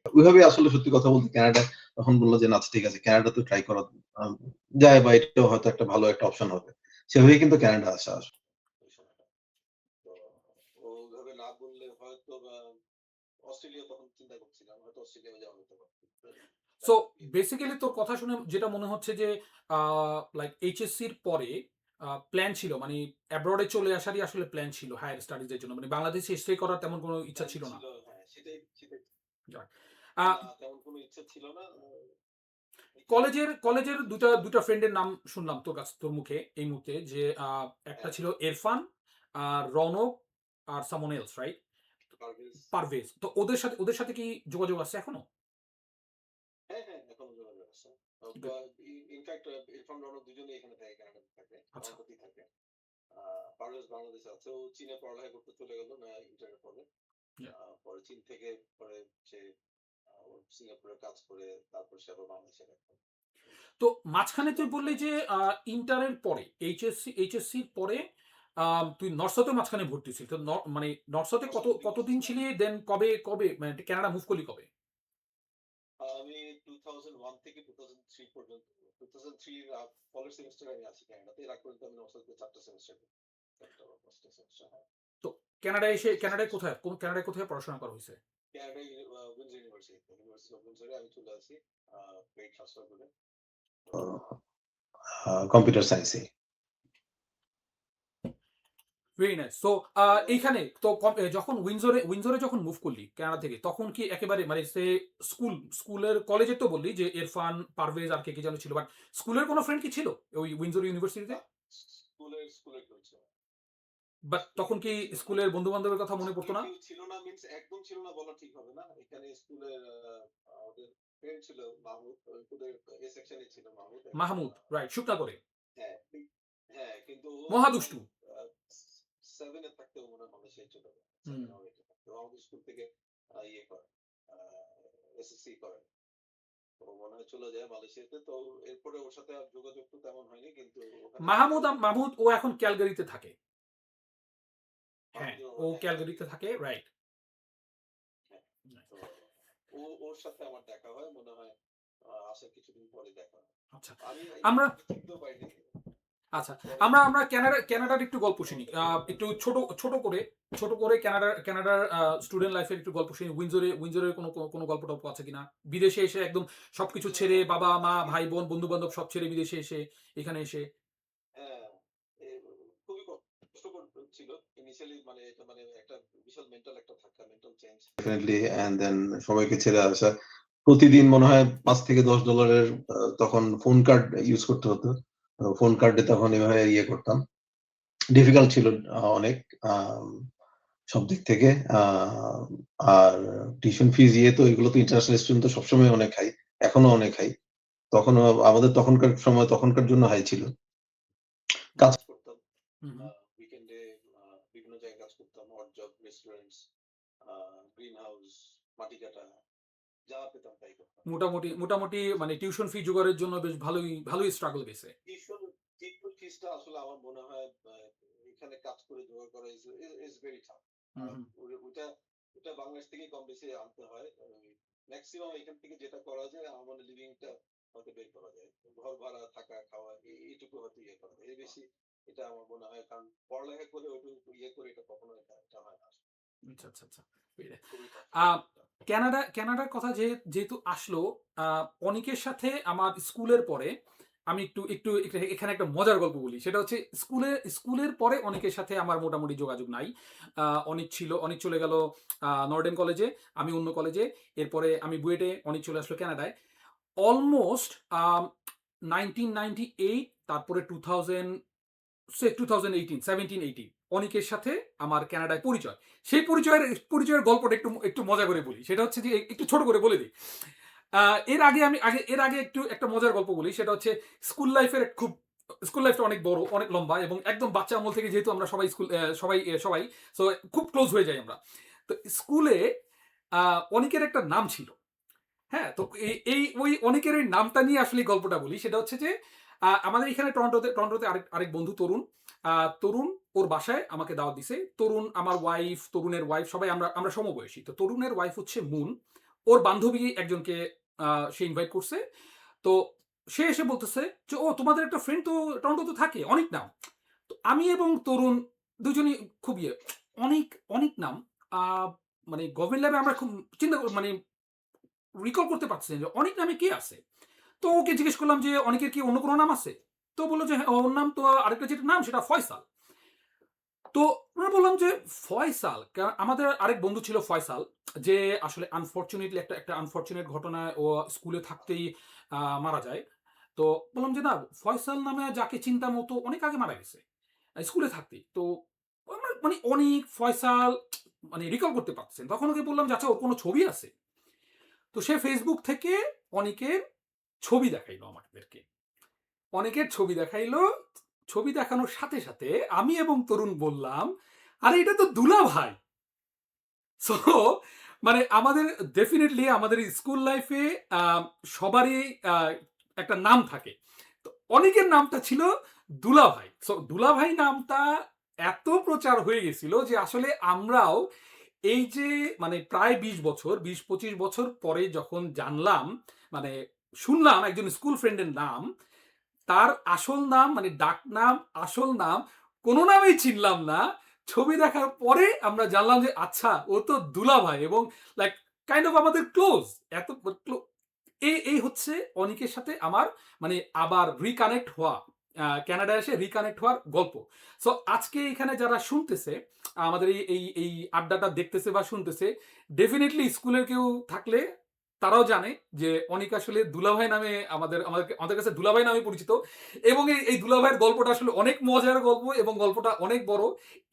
ওইভাবেই আসলে সত্যি কথা বলতে কানাডা তখন বলল যে, "না আচ্ছা ঠিক আছে কানাডাতে ট্রাই করা আ যায় বা এটাও হয়তো একটা ভালো একটা অপশন হবে।" সেভাবেই কিন্তু কানাডা আসা ওই সময়টা। তো ও ওইভাবে না বললে হয়তোবা অস্ট্রেলিয়া তখন চিন্তা করছিলাম। হয়তো অস্ট্রেলিয়াও যাওয়া হতে পারত। সো বাট বেসিক্যালি তোর কথা শুনে যেটা মনে হচ্ছে যে আ লাইক এইচএসসির পরে প্ল্যান ছিল মানে অ্যাব্রড এ চলে আসারই আসলে প্ল্যান ছিল হায়ার স্টাডিজ এর জন্য। মানে বাংলাদেশে স্টে করার তেমন কোনো ইচ্ছা প্ল্যান ছিল না। ছিল হ্যাঁ, সেটাই যাক। আ না তেমন কোনো ইচ্ছা ছিল না। এটাই কলেজের ২ টা ফ্রেন্ডের নাম শুনলাম তোর মুখে এই মুহূর্তে যে একটা হ্যাঁ, ছিল ইরফান, রনক আর someone else right? Parvez Parvez. তো ওদের সাথে কি যোগাযোগ আছে এখনো? হ্যাঁ, এখনো যোগাযোগ আছে। বা গুড। ইনফেক্ট ইরফান রনক দুজনেই এখানে থাকে, কানাডাতে থাকে। আচ্ছা। আমার সাথেই থাকে। আ পারভেজ বাংলাদেশে আছে। ও চীনে পড়ালেখা করতে চলে গেল না ইন্টারের পরে। Yeah. পরে চীন থেকে পরে সে ও সিঙ্গাপুরে কাজ করে তারপর সে আবার বাংলাদেশে ব্যাক করে। তো মাঝখানে তুই যাক বললি যে ইন্টারের পরে এইচএসসির পরে তুই নর্সাতে মাঝখানে ভর্তি ছিলি। তো মানে নর্সাতে আমার সাথে ৩ বছর কতদিন ছিলাম। ছিলি? দেন কবে মানে কানাডা মুভ করলি কবে? আমি 2001 থেকে 2003 পর্যন্ত 2003 এর ফলের সেমেস্টারে আমি আছি কানাডাতে। এর আগ পর্যন্ত আমি নর্থ সাউথে ৪ টা সেমেস্টার করি। ৪ টা বা ৫ টা সেমেস্টার হ্যাঁ। তো কানাডায় কোথায় কানাডায় কোথায় পড়াশোনা করা হয়েছে? ক্যানাডায় উইন্ডসর ইউনিভার্সিটি অফ উইন্ডসরে আমি চলে আসি গ্রেড ট্রান্সফার করে কম্পিউটার সায়েন্সে। Very nice. সো এইখানে তো যখন উইন্ডসরে যখন মুভ করলি কানাডা থেকে, তখন কি একেবারে মানে সে স্কুলের কলেজে তো বললি যে ইরফান, পারভেজ আর কে যেন ছিল, বাট স্কুলের কোনো ফ্রেন্ড কি ছিল ওই উইন্ডসর ইউনিভার্সিটিতে? স্কুলের কেউ ছিল না। বাট তখন কি কেউ ছিল না। স্কুলের বন্ধু বান্ধবের কথা মনে পড়তো না? কেউ ছিল না মিন্স একদম ছিল না বলা ঠিক হবে না। এখানে স্কুলের আমাদের ফ্রেন্ড ছিল মাহমুদ। ওদের এ সেকশনে ছিল মাহমুদ এবং মাহমুদ, রাইট, শুকনা করে। হ্যাঁ, হ্যাঁ, কিন্তু ও যখন মহাদুষ্টু। 7 এ থাকতে ও মনে হয় মালয়েশিয়ায় চলে যায়। হুম। 7 or 8 এ থাকতে। ও আমাদের স্কুল থেকে ইয়ে করে, আ এসএসসি করে। ও মনে হয় চলে যায় মালয়েশিয়াতে। তো এরপরে ওর সাথে আর যোগাযোগ তো তেমন হয়নি। কিন্তু ওখানে থেকে মাহমুদ ও এখন ক্যালগারিতে থাকে। হ্যাঁ, মাহমুদুর ও রহমান, হ্যাঁ, ক্যালগারিতে থাকে, রাইট। হ্যাঁ। তো ওর সাথে আমার দেখা হয় মনে হয় আসার কিছুদিন পরে দেখা হয়। আচ্ছা। আমি আমরা ইনফ্যাক্ট চিনতেও পারিনি। আচ্ছা, পরে আমরা আমরা কানাডার একটু গল্প শুনি। খবরটা পেয়ে একটু ছোট করে কানাডার স্টুডেন্ট লাইফের একটু গল্প শুনি। উইন্ডসরের কোনো গল্প-টল্প আছে কিনা? বিদেশে এসে একদম সবকিছু ছেড়ে, বাবা-মা, ভাই-বোন, বন্ধু-বান্ধব সব ছেড়ে বিদেশে এসে, এখানে এসে। হ্যাঁ, এ খুবই কষ্টকর ছিল। ইনিশিয়ালি মানে এটা মানে একটা বিশাল মেন্টাল একটা ধাক্কা, mental change. Definitely and then সবাইকে ছেড়ে আসা। প্রতিদিন মনে হয় $5 থেকে $10 এর তখন ফোন কার্ড ইউজ করতে হতো। ফোন কার্ডে তখন এভাবে ইয়ে করতাম। ডিফিকাল্ট ছিল অনেক আম সব দিক থেকে। আ আর টিউশন ফিস ইয়ে তো এগুলো তো ইন্টারন্যাশনাল স্টুডেন্ট তো সবসময় অনেক হাই। এখনো অনেক হাই। তখনও আমাদের তখনকার জন্য হাই ছিল। কাজ করতাম। হুম, হুম। উইকেন্ডে বিভিন্ন জায়গায় কাজ করতাম। অড জব, রেস্টুরেন্টস, আ গ্রিন হাউস, মাটি কাটা, যা পেতাম তাই করতাম। মোটামুটি মানে টিউশন ফি জোগাড়ের জন্য বেশ ভালোই স্ট্রাগল গেছে। টিউশন টিউশন ফিসটা আসলে আমার মনে হয় এখানে কাজ করে জোগাড় করা ইজ ভেরি টাফ। হুম, আর হুম। ওইটা ওইটা বাংলাদেশ থেকেই কম বেশি আনতে হয়। মেক্সিমাম এখান থেকে যেটা করা যায় আমার মনে লিভিংটা হয়তো বের করা যায়। ঘর ভাড়া, থাকা, খাওয়া এইটুকু হয়তো ইয়ে করা যায়। এর বেশি এটা আমার মনে হয় কারণ পড়ালেখা করে ওইটুকু ইয়ে করে এটা কখনো এটা হয় না আসলে। আচ্ছা। বেশ। খুবই টাফ। আ কানাডার কথা যেহেতু আসলো, আ অনিকের সাথে আমার স্কুলের পরে আমি একটু এখানে একটা মজার গল্প বলি। সেটা হচ্ছে স্কুলের পরে অনিকের সাথে আমার মোটামুটি যোগাযোগ নাই। আ অনিক চলে গেল নর্ডেন কলেজে, আমি অন্য কলেজে। এরপরে আমি বুয়েটে, অনিক চলে আসলো কানাডায়। অলমোস্ট 1998, তারপরে 2018 অনিকের সাথে আমার কানাডায় পরিচয়। সেই পরিচয়ের গল্পটা একটু মজা করে বলি। সেটা হচ্ছে যে একটু ছোট করে বলে দিই। এর আগে একটু একটা মজার গল্প বলি। সেটা হচ্ছে স্কুল লাইফের খুব স্কুল লাইফটা অনেক বড়, অনেক লম্বা এবং একদম বাচ্চা আমল থেকে যেহেতু আমরা সবাই স্কুল সবাই সো খুব ক্লোজ হয়ে যাই আমরা। তো স্কুলে অনিকের একটা নাম ছিল। হ্যাঁ, তো ওই অনেকের ওই নামটা নিয়ে আসলে গল্পটা বলি। সেটা হচ্ছে যে আমাদের এখানে টরন্টোতে আরেক বন্ধু তরুণ। তরুণ ওর বাসায় আমাকে দাওয়াত দিছে। তরুণের ওয়াইফ সবাই আমরা সমবয়সী। তো তরুণের ওয়াইফ হচ্ছে মুন। ওর বান্ধবী একজনকে সে ইনভাইট করছে। তো সে এসে বলতেছে যে, "ও তোমাদের একটা ফ্রেন্ড তো টরন্টোতে থাকে, অনিক নাম।" তো আমি এবং তরুণ দুজনই খুব অনিক নাম আ মানে গভর্নমেন্ট ল্যাবে আমরা খুব মানে রিকল করতে পারতেছি না যে অনিক নামে কে আছে। তো ওকে জিজ্ঞেস করলাম যে অনিকের কি অন্য কোনো নাম আছে? তো বলল যে হ্যাঁ, ওর নাম তো আরেকটা যেটা নাম সেটা ফয়সাল। তো আমরা বললাম যে ফয়সাল, আমাদের আরেক বন্ধু ছিল ফয়সাল, যে আসলে আনফরচুনেটলি একটা আনফরচুনেট ঘটনায় ও স্কুলে থাকতেই মারা যায়। তো বললাম যে না, ফয়সাল নামে যাকে চিনতাম ও তো অনেক আগে মারা গেছে। স্কুলে থাকতেই। তো আমরা মানে অনিক, ফয়সাল মানে রিকল করতে পারতেছেন। তখন ওকে বললাম যে আচ্ছা ওর কোনো ছবি আছে? তো সে ফেসবুক থেকে অনিকের ছবি দেখাইলো আমাদেরকে। অনেকের ছবি দেখাইলো। ছবি দেখানোর সাথে আমি এবং তরুণ বললাম, "আরে এটা তো দুলাভাই।" সো মানে আমাদের ডেফিনিটলি আমাদের স্কুল লাইফে আ সবারই আ একটা নাম থাকে। তো অনেকের নামটা ছিল দুলাভাই। সো দুলাভাই নামটা এত প্রচার হয়ে গেছিল যে আসলে আমরাও এই যে মানে প্রায় ২০ বছর, ২০-২৫ বছর পরে যখন জানলাম, মানে শুনলাম একজন স্কুল ফ্রেন্ডের নাম, তার আসল নাম মানে ডাকনাম, আসল নাম কোন নামেই চিনলাম না। ছবি দেখার পরে আমরা জানলাম যে আচ্ছা ও তো দুলাভাই এবং লাইক কাইন্ড অফ আমাদের ক্লোজ। এত ক্লো এই হচ্ছে অনিকের সাথে আমার মানে আবার রিকানেক্ট হওয়া। কানাডায় এসে রিকানেক্ট হওয়ার গল্প। সো আজকে এখানে যারা শুনতেছে, আমাদের এই আড্ডাটা দেখতেছে বা শুনতেছে, ডেফিনিটলি স্কুলের কেউ থাকলে তারাও জানে যে অনিক আসলে দুলাভাই নামে আমাদের কাছে দুলাভাই নামে পরিচিত। এবং এই দুলাভাইয়ের গল্পটা আসলে অনেক মজার গল্প এবং গল্পটা অনেক বড়।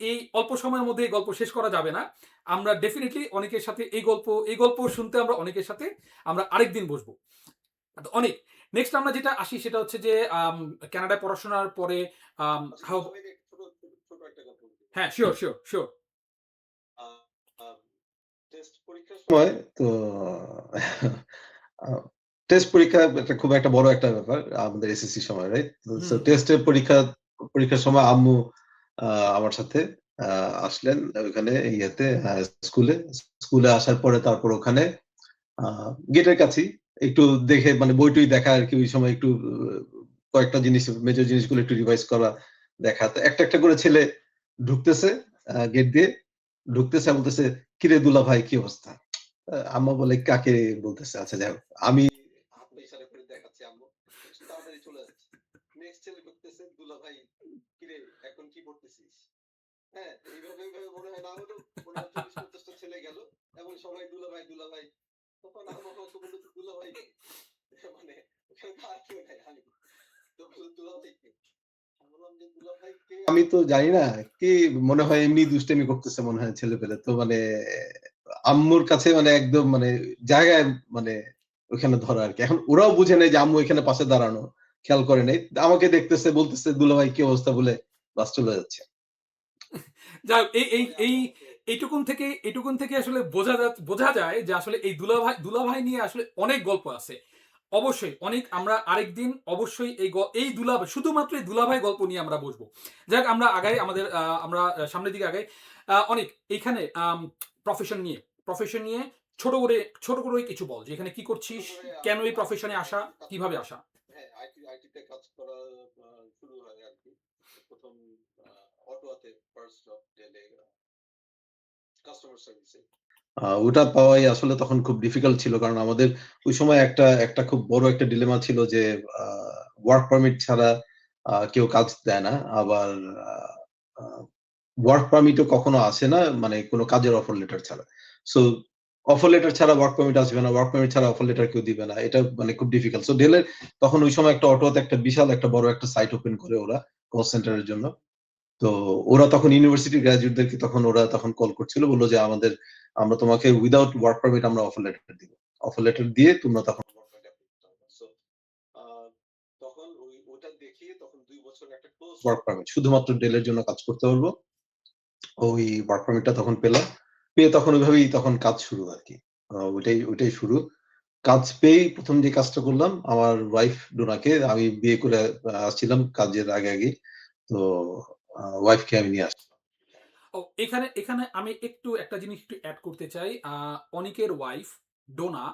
এই অল্প সময়ের মধ্যে এই গল্প শেষ করা যাবে না। আমরা ডেফিনিটলি অনেকের সাথে এই গল্প শুনতে আমরা অনেকের সাথে আমরা আরেকদিন বসবো। তো অনেক নেক্সট আমরা যেটা আসি সেটা হচ্ছে যে কানাডায় পড়াশোনার পরে আচ্ছা, হাউ তোমাকে ছোট একটা গল্প বলি। হ্যাঁ, শিওর, শিওর, শিওর। আ আ টেস্ট পরীক্ষার সময় তো আ টেস্ট পরীক্ষা একটা খুব একটা বড় একটা ব্যাপার আমাদের এসএসসি সময়, রাইট? সো হুম, হুম। টেস্টের পরীক্ষার সময় আম্মু আ আমার সাথে আ আসলেন ওইখানে ইয়েতে স্কুলে। স্কুলে আসার পরে তারপর ওখানে আ গেটের কাছেই একটু দেখে মানে বই-টই দেখা আরকি ওই সময় একটু কয়েকটা জিনিস মেজর জিনিসগুলো একটু রিভাইজ করা, দেখা। তো একটা করে ছেলে ঢুকতেছে গেট দিয়ে ঢুকতেছে আর বলতেছে, "কিরে দুলা ভাই কি অবস্থা?" আম্মা বলে, "কাকে বলতেছে?" আচ্ছা যাই হোক। আমি হাত পা ইশারা করে দেখাচ্ছি আম্মু। তাড়াতাড়ি চলে যাচ্ছে। নেক্সট ছেলে ঢুকতেছে, "দুলা ভাই কিরে এখন কি পড়তেছিস?" হ্যাঁ? এইভাবে মনে হয় না হলেও মনে হয় ৪০-৫০ টা ছেলে গেল এবং সবাই দুলা ভাই, দুলা ভাই। তখন আম্মা আমাকে বলল যে, "দুলা ভাই কে?" মানে ওখানে তো আর কেউ নাই আমি। তো বলল, "দুলা ভাই কে?" আমি বললাম যে, "দুলা ভাই কে আমি তো জানি না। কে মনে হয় এমনি দুষ্টামি করতেছে মনে হয় ছেলেপেলে।" তো মানে আম্মুর কাছে মানে একদম মানে জায়গায় মানে ওখানে ধরা আরকি। এখন ওরাও বুঝে নাই যে আম্মু এখানে পাশে দাঁড়ানো। খেয়াল করে নাই। আমাকে দেখতেছে বলতেছে, "দুলা ভাই কি অবস্থা?" বলে বাস চলে যাচ্ছে। যাই হোক পরে আম্মু আমাকে এইটুকুন থেকে আসলে বোঝা যায় যে আসলে এই দুলাভাই নিয়ে আসলে অনেক গল্প আছে। অবশ্যই অনেক আমরা আরেকদিন অবশ্যই এই দুলাভাই শুধুমাত্র এই দুলাভাই গল্প নিয়ে আমরা বসবো। যাক আমরা আগাই আমাদের আমরা সামনের দিকে আগাই। অনেক এইখানে প্রফেশন নিয়ে ছোট করে কিছু বল যে এখানে কি ছোট করছিস? করে কেন এই প্রফেশনে আইটিতে আসা? কাজ কিভাবে করা। আসা? হ্যাঁ, আইটিতে কাজ করা শুরু হয় আরকি। ১ম আ অটোয়াতে ফার্স্ট জব ডেলে কাস্টমার সার্ভিসে। ওটা পাওয়াই আসলে তখন খুব ডিফিকাল্ট ছিল। কারণ আমাদের ওই সময় একটা খুব বড় একটা ডিলেমা ছিল যে আ ওয়ার্ক পারমিট ছাড়া কেউ কাজ দেয় না। আবার আ আ ওয়ার্ক পারমিটও কখনো আসে না মানে কোন কাজের অফার লেটার ছাড়া। সো অফার লেটার ছাড়া ওয়ার্ক পারমিট আসবে না। ওয়ার্ক পারমিট ছাড়া অফার লেটার কেউ দিবে না। এটা মানে খুব ডিফিকাল্ট। সো ডেলের তখন ওই সময় একটা অটোতে একটা বিশাল একটা বড় একটা সাইট ওপেন করে ওরা কল সেন্টারের জন্য। তো ওরা তখন ইউনিভার্সিটি গ্র্যাজুয়েটদেরকে ওরা তখন কল করছিল। বলল যে আমরা তোমাকে উইথআউট ওয়ার্ক পারমিট আমরা অফার লেটার দিব। অফার লেটার দিয়ে তোমরা তখন ওয়ার্ক পারমিট এপ্লাই করতে পারবা। সো আ তখন ওটা দেখিয়ে তখন ২ বছরের একটা ক্লোজ ওয়ার্ক পারমিট শুধুমাত্র ডেলের জন্য কাজ করতে পারবো। ওই ওয়ার্ক পারমিটটা তখন পেলাম। পেয়ে তখন ওইভাবেই তখন কাজ শুরু আরকি। ওইটাই শুরু। কাজ পেয়েই ১ম যে কাজটা করলাম আমার ওয়াইফ ডোনাকে আমি বিয়ে করে আসছিলাম কাজের আগেই। তো ওয়াইফকে আমি নিয়ে আসলাম। ও এখানে আমি একটা জিনিস একটু এড করতে চাই। অনিকের ওয়াইফ ডোনা,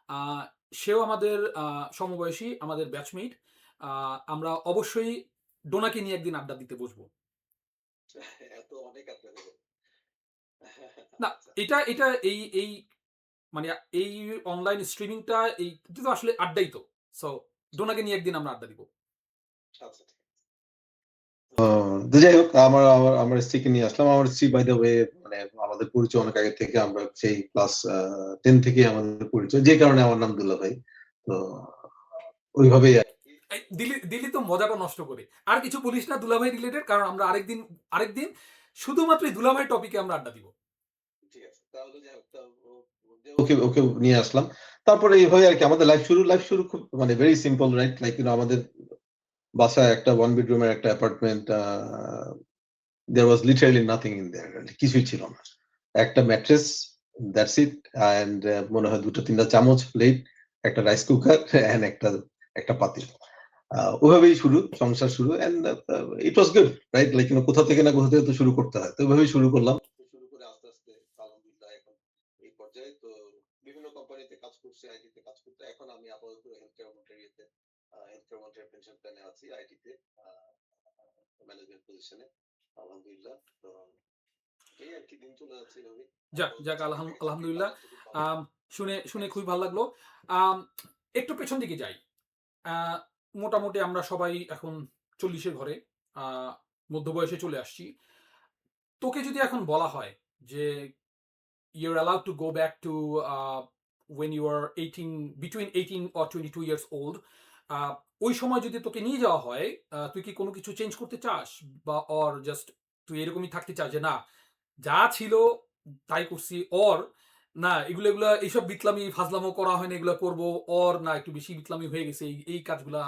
আ সেও আমাদের সমবয়সী, আমাদের ব্যাচমেট। আ আমরা অবশ্যই ডোনাকে নিয়ে একদিন আড্ডা দিতে বসবো। এত অনেক আড্ডা দেব। না, আচ্ছা, এটা এই মানে এই অনলাইন স্ট্রিমিংটা এটা তো আসলে আড্ডাই তো। সো ডোনাকে নিয়ে একদিন আমরা আড্ডা দিব। আচ্ছা ঠিক আছে। ও তো যাই হোক আমার স্ত্রীকে নিয়ে আসলাম। আমার স্ত্রী বাই দ্যা ওয়ে মানে আমাদের পরিচয় অনেক আগে থেকে আমরা সেই ক্লাস 10 থেকেই আমাদের পরিচয়। যে কারণে আমার নাম দুলা ভাই। তো ওইভাবেই আরকি। দিলি তো মজাটা নষ্ট করে। আর কিছু বলিস না দুলাভাই রিলেটেড কারণ আমরা আরেকদিন শুধুমাত্র এই দুলাভাই টপিকে আমরা আড্ডা দিব। ঠিক আছে। তাহলে যাই হোক ওকে নিয়ে আসলাম। তারপরে এইভাবে আরকি আমাদের লাইফ শুরু খুব মানে ভেরি সিম্পল রাইট? লাইক আমাদের বাসায় একটা 1 বেডরুমের একটা apartment there was literally nothing in there কিছুই ছিল না। একটা ম্যাট্রেস দ্যাটস ইট অ্যান্ড মনে হয় ২ টা ৩ টা চামচ, প্লেট, একটা রাইস কুকার অ্যান্ড একটা পাতিল। ওভাবেই সংসার শুরু and it was good right? Like কোথা থেকে না কোথা থেকে তো শুরু করতে হয়। তো ওইভাবেই শুরু করলাম। শুরু করে আস্তে আলহামদুলিল্লাহ এখন এই পর্যায়ে তো বিভিন্ন কোম্পানিতে কাজ করছি, আইটিতে কাজ করতে। এখন আমি আপাতত হেলথকেয়ার মন্টেরিয়াতে হেলথকেয়ার মন্টেরিয়াল পেনশন প্ল্যানে আছি আইটিতে ম্যানেজমেন্ট পজিশনে। আলহামদুলিল্লাহ। তো এই আর কি দিন চলে যাচ্ছে এভাবেই। যাক, আপাতত যাক চাকরি থেকে চাকরি কাজ আলহামদুলিল্লাহ। হচ্ছে খুব ভালো। আম শুনে শুনে থ্যাংকস। খুবই ভাল লাগলো। আম একটু পেছন দিকে যাই। আ মোটামুটি আমরা সবাই এখন ৪০ এর ঘরে। আ মধ্য বয়সে চলে আসছি। তোকে যদি এখন বলা হয় যে you're allowed to go back to when you are 18, between 18 or 22 years old. আহ, ওই সময় যদি তোকে নিয়ে যাওয়া হয়, তুই কি কোনো কিছু চেঞ্জ করতে চাস, বা অর জাস্ট তুই এরকমই থাকতে চাস যে না, যা ছিল তাই করছি, অর না এগুলো এগুলা এইসব বিটলামি ফাজলামো করা হয় না, এগুলো করবো, অর না একটু বেশি বিটলামি হয়ে গেছে, এই এই কাজগুলা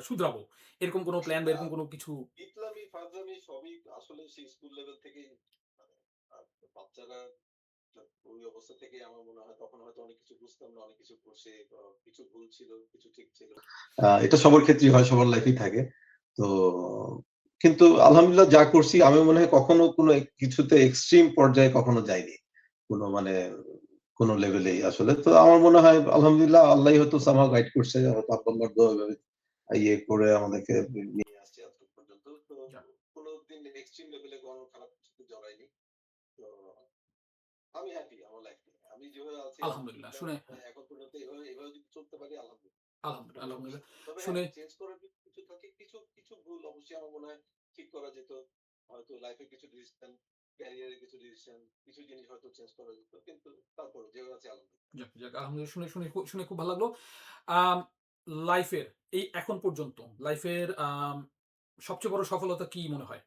শুধরাবো, এরকম কোনো প্ল্যান বা না, এরকম কোনো কিছু? ইসলামি ফাজলামি সবই আসলে সেই স্কুল লেভেল থেকেই মানে আ বাচ্চারা ওই অবস্থা থেকেই আমার মনে হয় তখন হয়তো অনেক কিছু বুঝতাম না, অনেক কিছু করছে, কিছু ভুল ছিল, কিছু ঠিক ছিল। এটা সবার ক্ষেত্রেই হয়, সবার লাইফেই থাকে। তো কিন্তু আলহামদুলিল্লাহ যা করছি আমি মনে হয় কখনো কোনো কিছুতে এক্সট্রিম পর্যায়ে কখনো যাইনি। কোনো মানে কোনো লেভেলেই আসলে। তো আমার মনে হয় আলহামদুলিল্লাহ আল্লাহই হয়তো somehow গাইড করছে। হয়তো আব্বা-আম্মার দোয়া এভাবে ইয়ে করে আমাদেরকে নিয়ে আসছে এতটুক পর্যন্ত। তো যাক, কোনদিন এক্সট্রিম লেভেলে কোনো খারাপ কিছুতে জড়াইনি। তো আমি হ্যাপি আমার লাইফ নিয়ে। আমি যেভাবে আছি আলহামদুলিল্লাহ আলহামদুলিল্লাহ। শুনে, এখন পর্যন্ত এভাবে যদি চলতে পারি আলহামদুলিল্লাহ। আলহামদুলিল্লাহ কোনো সমস্যা আলহামদুলিল্লাহ নেই। তবে হ্যাঁ, শুনে, চেঞ্জ করার যদি কিছু থাকে, কিছু ভুল অবশ্যই আমার মনে হয় ঠিক করা যেত। হয়তো লাইফে কিছু ডিসিশন, ক্যারিয়ারে কিছু ডিসিশন, কিছু জিনিস হয়তো চেঞ্জ করা যেত। কিন্তু তারপরেও যেভাবে আছে আলহামদুলিল্লাহ। যাক, যাক আলহামদুলিল্লাহ শুনে শুনে শুনে খুব ভালো লাগলো। আম লাইফের এই এখন পর্যন্ত লাইফের সবচেয়ে বড় সফলতা কি মনে হয়?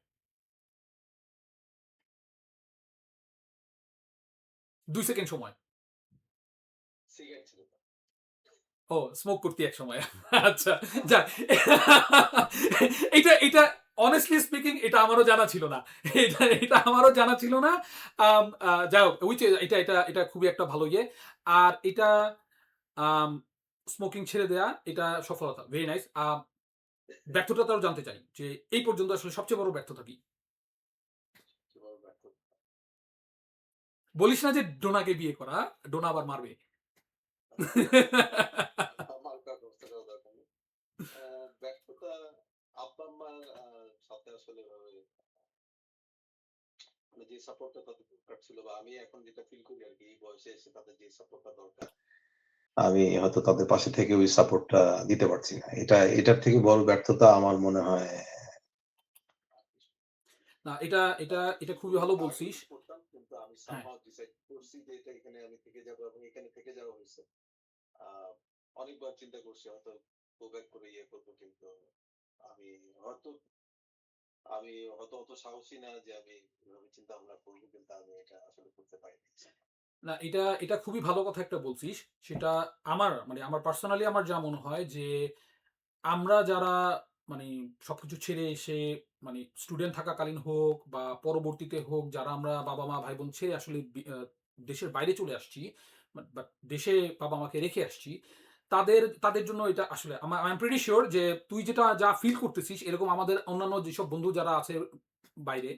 ২ সেকেন্ড সময়। সিগারেট ছিল না। ও স্মোক করতি একসময়। আচ্ছা, যাক। এটা honestly speaking এটা আমারও জানা ছিল না। এটা আমারও জানা ছিল না। যাই হোক এটা খুবই একটা ভালো ইয়ে। আর এটা আম স্মোকিং ছেড়ে দেয়া এটা সফলতা। Very nice. ব্যর্থতাটাও জানতে চাই যে এই পর্যন্ত আসলে সবচেয়ে বড় ব্যর্থতা কি? কিভাবে ব্যর্থ বলিস না যে ডোনাকে বিয়ে করা, ডোনা আবার মারবে। আমার কার ব্যবস্থা করা দরকার নেই। ব্যর্থতা আব্বা-আম্মার সাথে আসলে এভাবে মানে যে সাপোর্টটা তাদের দরকার ছিল বা আমি এখন যেটা ফিল করি আরকি এই বয়সে এসে তাদের যে সাপোর্টটা দরকার, আমি হয়তো তাদের পাশে থেকে ওই সাপোর্টটা দিতে পারছি না। এটার থেকে বড় ব্যর্থতা আমার মনে হয় না, এটা এটা এটা খুবই ভালো আগে বলছিস। কিছু করতাম কিন্তু আমি হ্যাঁ। somehow ডিসাইড করছি যে এটা এখানে আমি থেকে যাবো এবং এখানে থেকে যাওয়া হইছে। আ অনেকবার চিন্তা করছি হয়তো গো ব্যাক করে ইয়ে করব কিন্তু আমি হয়তো আমি হয়তো অত সাহসী না যে আমি এভাবে চিন্তা ভাবনা করব কিন্তু আমি এটা আসলে করতে পারিনি। না, এটা খুবই ভালো কথা একটা বলছিস। সেটা আমার পার্সোনালি আমার যা মনে হয় যে আমরা যারা মানে সবকিছু ছেড়ে এসে মানে স্টুডেন্ট থাকাকালীন হোক বা পরবর্তীতে হোক, যারা আমরা বাবা-মা, ভাই-বোন ছেড়ে আসলে দেশের বাইরে চলে আসছি, বা দেশে বাবা-মাকে রেখে আসছি, তাদের জন্য এটা আসলে আই এম প্রিটি সিউর যে তুই যেটা যা ফিল করতেছিস এরকম আমাদের অন্যান্য যেসব বন্ধু যারা আছে বাইরে,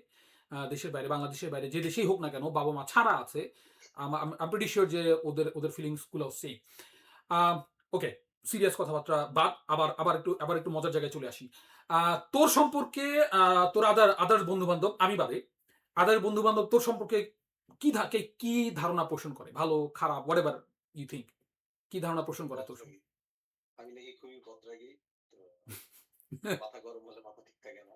দেশের বাইরে, বাংলাদেশের বাইরে, যে দেশেই হোক না কেন বাবা-মা ছাড়া আছে, আই এম প্রিটি সিউর যে ওদের ফিলিংস গুলো সেম। ওকে, সিরিয়াস কথাবার্তা বাদ, আবার একটু মজার জায়গায় চলে আসি। তোর সম্পর্কে, তোর আদার্স বন্ধু বান্ধব আমি বাদে, আদার বন্ধু বান্ধব তোর সম্পর্কে কি ধারণা পোষণ করে, ভালো খারাপ হোয়াট এভার ইউ থিঙ্ক, কি ধারণা পোষণ করে তোর বদরাগী। সম্পর্কে? আমি নাকি খুবই বদরাগী। তো মাথা গরম হলে মাথা ঠিক থাকে না।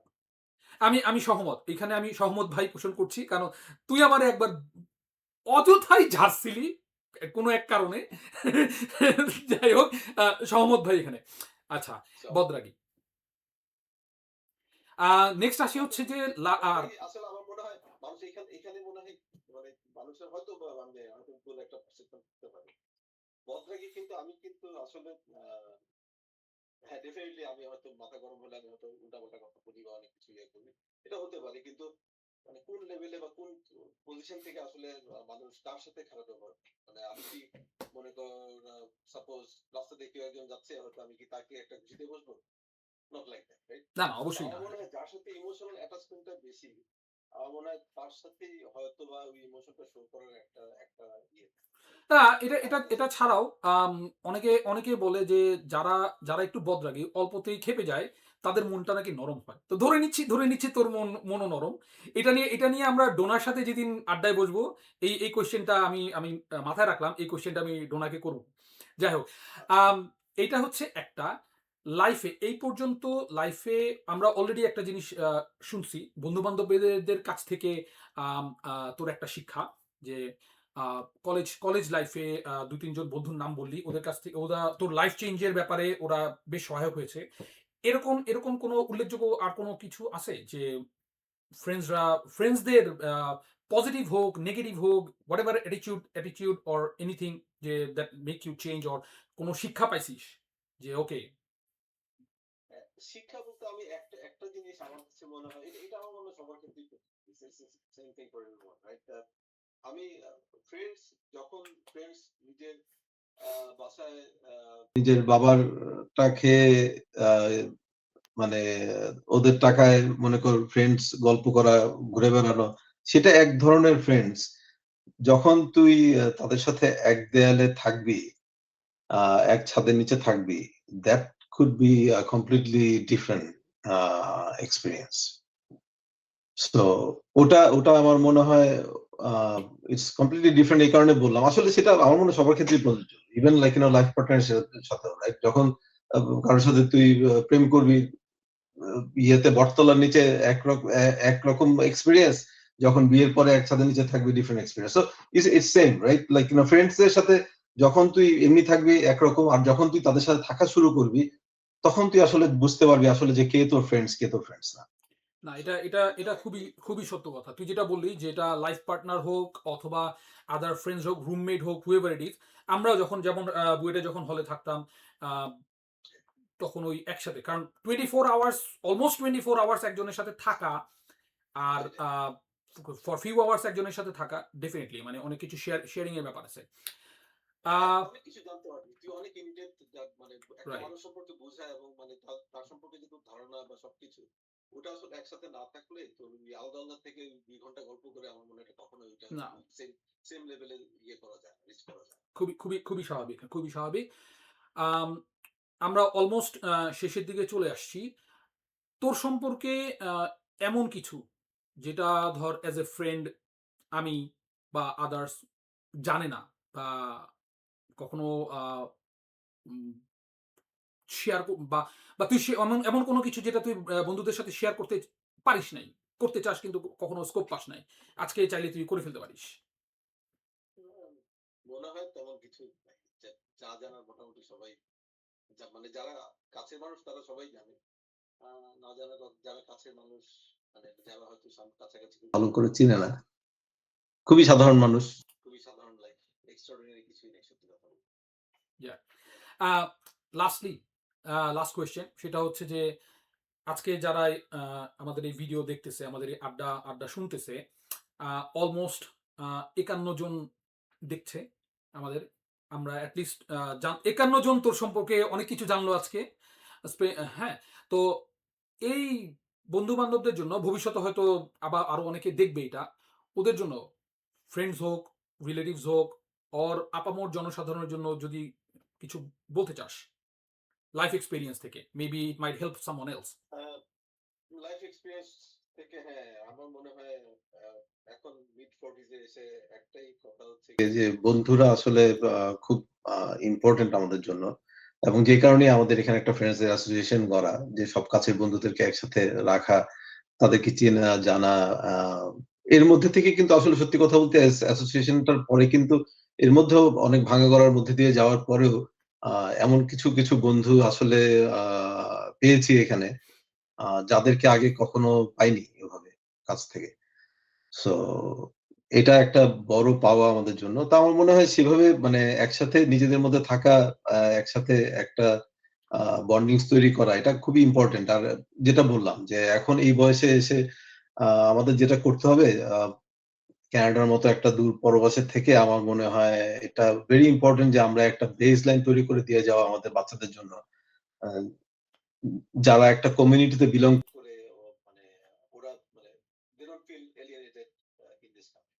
আমি সহমত, এখানে আমি সহমত ভাই পোষণ করছি, কারণ তুই আমার একবার অযথাই ঝাড়ছিলি কোনো এক কারণে। যাই হোক, সহমত ভাই এখানে। আচ্ছা, সব বদরাগী। নেক্সট আসি হচ্ছে যে আর বদরাগী আসলে আমার মনে হয় মানুষ এখানে মনে হয় মানে মানুষের হয়তো বা মানে হয়তো ভুল একটা পারসেপশন থাকতে পারে। বদরাগী কিন্তু আমি কিন্তু আসলে আ হ্যাঁ, ডেফিনিটলি আমি হয়তো মাথা গরম হলে আমি হয়তো উল্টাপাল্টা কথা বলি বা অনেক কিছু ইয়ে করি। এটা হতে পারে। কিন্তু মানে কোন লেভেলে বা কোন পজিশন থেকে আসলে মানুষ কার সাথে খারাপ ব্যবহার করে? মানে আমি কি মনে কর সাপোজ রাস্তা দিয়ে কেউ একজন যাচ্ছে হয়তো আমি কি তাকে একটা ঘুষি দিয়ে বসবো? Not like that, right? না, না তো অবশ্যই আমার না। মনে হয় যার সাথে ইমোশনাল অ্যাটাচমেন্ট টা বেশি, আমার মনে হয় তার সাথেই হয়তোবা ওই ইমোশনটা শো করার একটা ইয়ে থাকে। না, এটা এটা আমার কাছে এটা ছাড়াও অনেকে বলে যে যারা যারা একটু বদরাগী অল্পতেই ক্ষেপে যায়, তাদের মনটা নাকি নরম হয়। তো ধরে নিচ্ছি তোর মনও নরম। এটা নিয়ে আমরা ডোনার সাথে যেদিন আড্ডায় বসবো, এই কোয়েশ্চেনটা আমি আমি মাথায় রাখলাম। এই কোয়েশ্চেনটা আমি ডোনাকে করব। যাই হোক, আম এইটা হচ্ছে একটা। লাইফে এই পর্যন্ত লাইফে আমরা অলরেডি একটা জিনিস শুনছি বন্ধু-বান্ধবদের কাছ থেকে তোর একটা শিক্ষা যে আ কলেজ লাইফে ২-৩ জন বন্ধুর নাম বললি। ওদের কাছ থেকে ওরা তোর লাইফ চেঞ্জ এর ব্যাপারে ওরা বেশ সহায়ক হয়েছে। এরকম কোনো উল্লেখযোগ্য আর কোনো কিছু আছে যে ফ্রেন্ডসরা ফ্রেন্ডসদের পজিটিভ হোক, নেগেটিভ হোক, হোয়াটএভার অ্যাটিটিউড অর এনিথিং যে that make you change or কোনো শিক্ষা পাইছিস? যে ওকে। শিক্ষা বলতে আমি একটা জিনিস আমার কাছে মনে হয় এটা আমার মনে হয় সবার ক্ষেত্রেই same thing for everyone, right? আমি ফ্রেন্ডস যখন ফ্রেন্ডস নিজের বাসায় নিজের বাবারটা খেয়ে মানে ওদের টাকায় মনে কর ফ্রেন্ডস গল্প করা, ঘুরে বেড়ানো, সেটা এক ধরনের ফ্রেন্ডস। যখন তুই তাদের সাথে এক দেয়ালে থাকবি, এক ছাদের নিচে থাকবি, that could be a completely different experience. So ওটা আমার মনে হয় আ ইটস কমপ্লিটলি ডিফারেন্ট এই কারণে বললাম। আসলে সেটা আমার মনে হয় সবার ক্ষেত্রেই প্রযোজ্য। ইভেন লাইক লাইফ পার্টনার এর সাথেও, রাইট? যখন কারো সাথে তুই প্রেম করবি, আ ইয়েতে বটতলার নিচে একরকম এক্সপেরিয়েন্স, যখন বিয়ের পরে এক ছাদের নিচে থাকবি different experience. So it's same, right? Like friends এর সাথে যখন তুই এমনি থাকবি একরকম, আর যখন তুই তাদের সাথে থাকা শুরু করবি, তখন তুই আসলে বুঝতে পারবি আসলে যে কে তোর ফ্রেন্ডস, কে তোর ফ্রেন্ডস না। না, এটা খুবই সত্য কথা। তুই যেটা বললি যে এটা লাইফ পার্টনার হোক অথবা আদার ফ্রেন্ডস হোক, রুমমেট হোক, হুএভার ইট ইজ। আমরাও যখন যেমন বুয়েটে যখন হলে থাকতাম আ তখন ওই একসাথে কারণ 24 আওয়ার্স অলমোস্ট 24 আওয়ার্স একজনের সাথে থাকা আর সেটাই। ফর ফিউ আওয়ার্স একজনের সাথে থাকা ডেফিনিটলি মানে অনেক কিছু শেয়ারিং এর ব্যাপার আছে। আ অনেক কিছু জানতে পারবি। তুই অনেক ইন ডেপথ মানে একটা রাইট। মানুষ সম্পর্কে বোঝা এবং মানে তার সম্পর্কে যে তোর ধারণা বা সবকিছু, ওটা আসলে একসাথে না থাকলে তোর ওই আলাদা থেকে ২ ঘন্টা গল্প করে আমার মনে হয় এটা কখনোই ওইটা না, সেম লেভেলে ইয়ে করা যায় না, রিচ করা যায় না। খুবই স্বাভাবিক, খুবই স্বাভাবিক। আম আমরা অলমোস্ট শেষের দিকে চলে আসছি। তোর সম্পর্কে আ এমন কিছু যেটা ধর অ্যাজ এ ফ্রেন্ড আমি বা আদার্স জানে না বা কখনো আ উম শেয়ার বা তুই এমন কোনো কিছু যেটা তুই বন্ধুদের সাথে শেয়ার করতে পারিস নাই। করতে চাস কিন্তু কখনো স্কোপ পাস নাই। আজকে চাইলে তুই করে ফেলতে পারিস। উম মনে হয় তেমন কিছু নাই। যা জানার মোটামুটি সবাই মানে যারা কাছের মানুষ তারা সবাই জানে। আ না জানা যারা কাছের মানুষ মানে যারা হয়তো কাছাকাছি ভালো করে চিনে না। খুবই সাধারণ মানুষ। খুবই সাধারণ লাইফ। এক্সট্রাঅর্ডিনারি কিছুই নেই সত্যি কথা বলতে। ইয়া। আ লাস্টলি লাস্ট কোয়েশ্চেন সেটা হচ্ছে যে আজকে যারা আ আমাদের এই ভিডিও দেখতেছে, আমাদের এই আড্ডা শুনতেছে, আ অলমোস্ট ৫১ জন দেখছে আমাদের। আমরা এট লিস্ট ৫১ জন তোর সম্পর্কে অনেক কিছু জানলো আজকে। হ্যাঁ, তো এই বন্ধু-বান্ধবদের জন্য ভবিষ্যতে হয়তো আরো অনেকে দেখবে এটা। ওদের জন্য ফ্রেন্ডস হোক, রিলেটিভস হোক অর আপামর জনসাধারণের জন্য যদি কিছু বলতে চাস, লাইফ এক্সপেরিয়েন্স থেকে। Maybe it mite help someone else. A life experience থেকে হ্যাঁ, আমার মনে হয় আ এখন মিড 40s এ এসে একটাই কথা হচ্ছে এই যে বন্ধুরা আসলে আ খুব আ ইম্পোর্টেন্ট আমাদের জন্য। এবং যে কারণেই আমাদের এখানে একটা ফ্রেন্ডস এর অ্যাসোসিয়েশন গড়া। যে সব কাছের বন্ধুদেরকে একসাথে রাখা, তাদেরকে চেনা, জানা। আ এর মধ্যে থেকে কিন্তু আসলে সত্যি কথা বলতে অ্যাসোসিয়েশনটার পরে কিন্তু এর মধ্যেও অনেক ভাঙা-গড়ার মধ্যে দিয়ে যাওয়ার পরেও আ এমন কিছু বন্ধু আসলে আ পেয়েছি এখানে, যাদেরকে আগে কখনো পাইনি ওভাবে কাছ থেকে। সো এটা একটা বড় পাওয়া আমাদের জন্য। তো আমার মনে হয় সেভাবে মানে একসাথে নিজেদের মধ্যে থাকা, একসাথে একটা আ বন্ডিংস তৈরি করা এটা খুবই ইম্পোর্টেন্ট। আর যেটা বললাম যে এখন এই বয়সে এসে আমাদের যেটা করতে হবে, কানাডার মতো একটা দূর পরবাসে থেকে আমার মনে হয় এটা ভেরি ইম্পোর্টেন্ট যে আমরা একটা বেস লাইন তৈরি করে দিয়ে যাওয়া আমাদের বাচ্চাদের জন্য। আ যারা একটা কমিউনিটিতে বিলং করে মানে ওরা মানে they don't feel alienated in this country.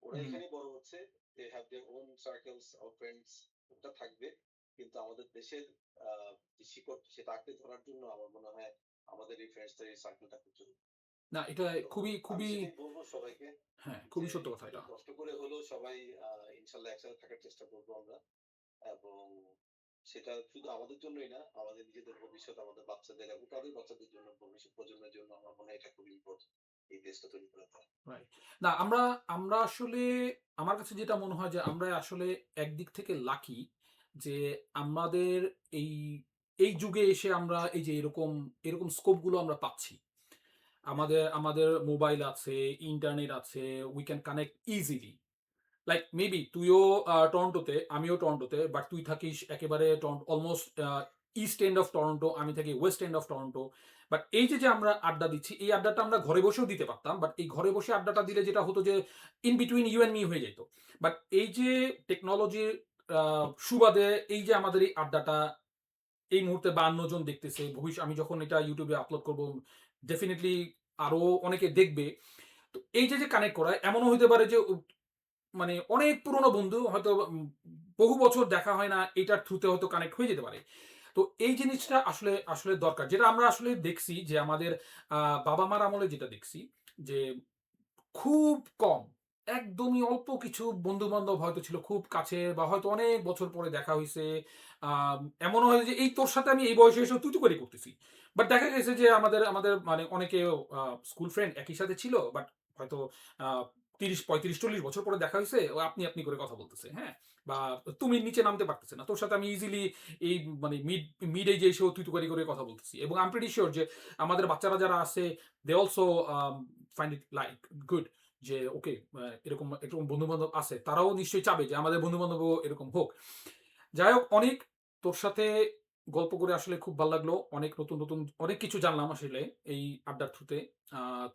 ওরা হুম, এখানেই বড় হচ্ছে। They have their own circles of friends. ওটা থাকবে। কিন্তু আমাদের দেশের যে শিকড় সেটা আঁকড়ে ধরার জন্য আমার মনে হয় আমাদের এই ফ্রেন্ডসদের এই সার্কেলটা খুব জরুরি। না, এটা তো খুবই, আমি খুবই সেটাই বলবো সবাইকে হ্যাঁ, যে খুবই সত্য কথা একটু এটা। কষ্ট করে হলেও সবাই ইনশাল্লাহ একসাথে থাকার চেষ্টা করবো আমরা, এবং সেটা শুধু আমাদের জন্যই না, আমাদের নিজেদের ভবিষ্যৎ, আমাদের বাচ্চাদের এবং তাদের বাচ্চাদের জন্য, ভবিষ্যৎ প্রজন্মের জন্য আমার মনে হয় এটা খুবই ইম্পর্টেন্ট এই দেশটা তৈরি করাটা। রাইট। না, আমরা আমরা আসলে আমার কাছে যেটা মনে হয় যে আমরা আসলে একদিক থেকে লাকি যে আমাদের এই এই যুগে এসে আমরা এই যে এরকম স্কোপ গুলো আমরা পাচ্ছি। আমাদের আমাদের মোবাইল আছে, ইন্টারনেট আছে, we can connect easily. Like maybe তুইও টরন্টোতে, আমিও টরন্টোতে, বাট তুই থাকিস একেবারে almost east end of Toronto, আমি থাকি West end of Toronto. But এই যে আমরা আড্ডা দিচ্ছি, এই আড্ডাটা আমরা ঘরে বসেও দিতে পারতাম, বাট এই ঘরে বসে আড্ডাটা দিলে যেটা হতো যে in between you and me হয়ে যেত। বাট এই যে টেকনোলজির সুবাদে এই যে আমাদের এই আড্ডাটা এই মুহূর্তে 52 জন দেখতেছে, ভবিষ্যৎ আমি যখন এটা ইউটিউবে আপলোড করব ডেফিনেটলি আরো অনেকে দেখবে। তো এই যে কানেক্ট করা, এমনও হইতে পারে যে মানে অনেক পুরনো বন্ধু হয়তো বহু বছর দেখা হয় না, এটার থ্রুতে হয়তো কানেক্ট হয়ে যেতে পারে। তো এই জিনিসটা আসলে আসলে দরকার, যেটা আমরা আসলে দেখছি যে আমাদের বাবা মার আমলে যেটা দেখছি যে খুব কম, একদমই অল্প কিছু বন্ধু-বান্ধব হয়তো ছিল খুব কাছের, বা হয়তো অনেক বছর পরে দেখা হইছে। এমনও হয় যে এই তোর সাথে আমি এই বয়সে এসেও তুই-তুকারি করতেছি। বাট দেখা গেছে যে আমাদের আমাদের মানে অনেকে স্কুল ফ্রেন্ড একই সাথে ছিল, বাট হয়তো আ ৩০, ৩৫, ৪০ বছর পরে দেখা হইছে, ও আপনি, আপনি করে কথা বলতেছে, হ্যাঁ? বা তুমি নিচে নামতে পারতেছে না। তোর সাথে আমি ইজিলি এই মানে মিড এজে এসেও তুই-তুকারি করে কথা বলতেছি। এবং আই এম প্রিটি সিউর যে আমাদের বাচ্চারা যারা আছে, they also find it like good যে ওকে, এরকম এরকম বন্ধু-বান্ধব আছে। তারাও নিশ্চয়ই চাবে যে আমাদের বন্ধু-বান্ধবও এরকম হোক। যাই হোক, অনিক, তোর সাথে গল্প করে আসলে খুব ভাল লাগলো। অনেক নতুন, নতুন অনেক কিছু জানলাম আসলে এই আড্ডার থ্রুতে।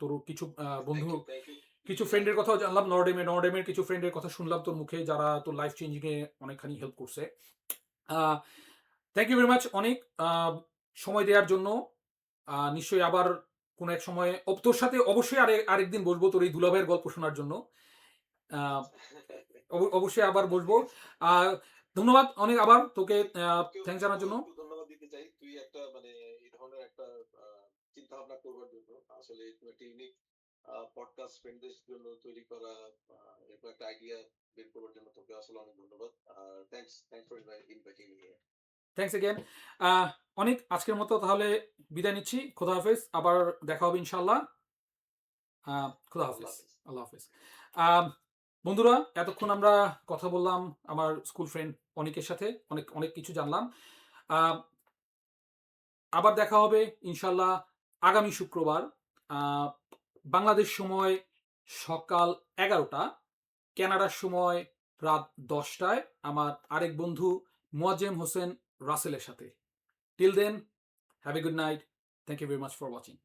তোর কিছু বন্ধু, থ্যাংক ইউ কিছু ফ্রেন্ডের কথাও জানলাম। নরডেমের কিছু ফ্রেন্ডের কথা শুনলাম তোর মুখে, যারা তোর লাইফ চেঞ্জিং এ অনেকখানি হেল্প করছে। আ থ্যাংক ইউ ভেরি মাচ অনিক, সময় দেওয়ার জন্য। নিশ্চয়ই আবার কোনো এক সময়ে তোর সাথে অবশ্যই আরেকদিন বসবো তোর এই দুলাভাইয়ের গল্প শোনার জন্য। আ অবশ্যই আবার বসবো। ঠিক আছে। আ ধন্যবাদ অনেক, আবার তোকে তোকেও থ্যাংকস জানার তোকেও জন্য। একটু ধন্যবাদ দিতে চাই। তুই একটা মানে এই ধরনের একটা চিন্তা ভাবনা করবার জন্য, আসলে তুমি একটা ইউনিক পডকাস্ট ফ্রেন্ডদের জন্য তৈরি করা, এরকম একটা আইডিয়া বের করবার জন্য তোকে আসলে অনেক ধন্যবাদ। আর thanks for inviting me here. Thanks again. Anik, আজকের মতো তাহলে বিদায় নিচ্ছি। খোদা হাফেজ। আবার দেখা হবে ইনশাআল্লাহ। খোদা আল্লাহ হাফেজ। হাফেজ। আল্লাহ হাফেজ। আম বন্ধুরা, এতক্ষণ আমরা কথা বললাম আমার স্কুল ফ্রেন্ড অনিকের সাথে। অনেক, অনেক কিছু জানলাম। আ আবার দেখা হবে ইনশাআল্লাহ আগামী শুক্রবার। আ বাংলাদেশ সময় সকাল ১১টা, কানাডার সময় রাত ১০টায় আমার আরেক বন্ধু মোয়াজ্জেম হোসেন রাসেলের সাথে। Till then, have a good night. Thank you very much for watching.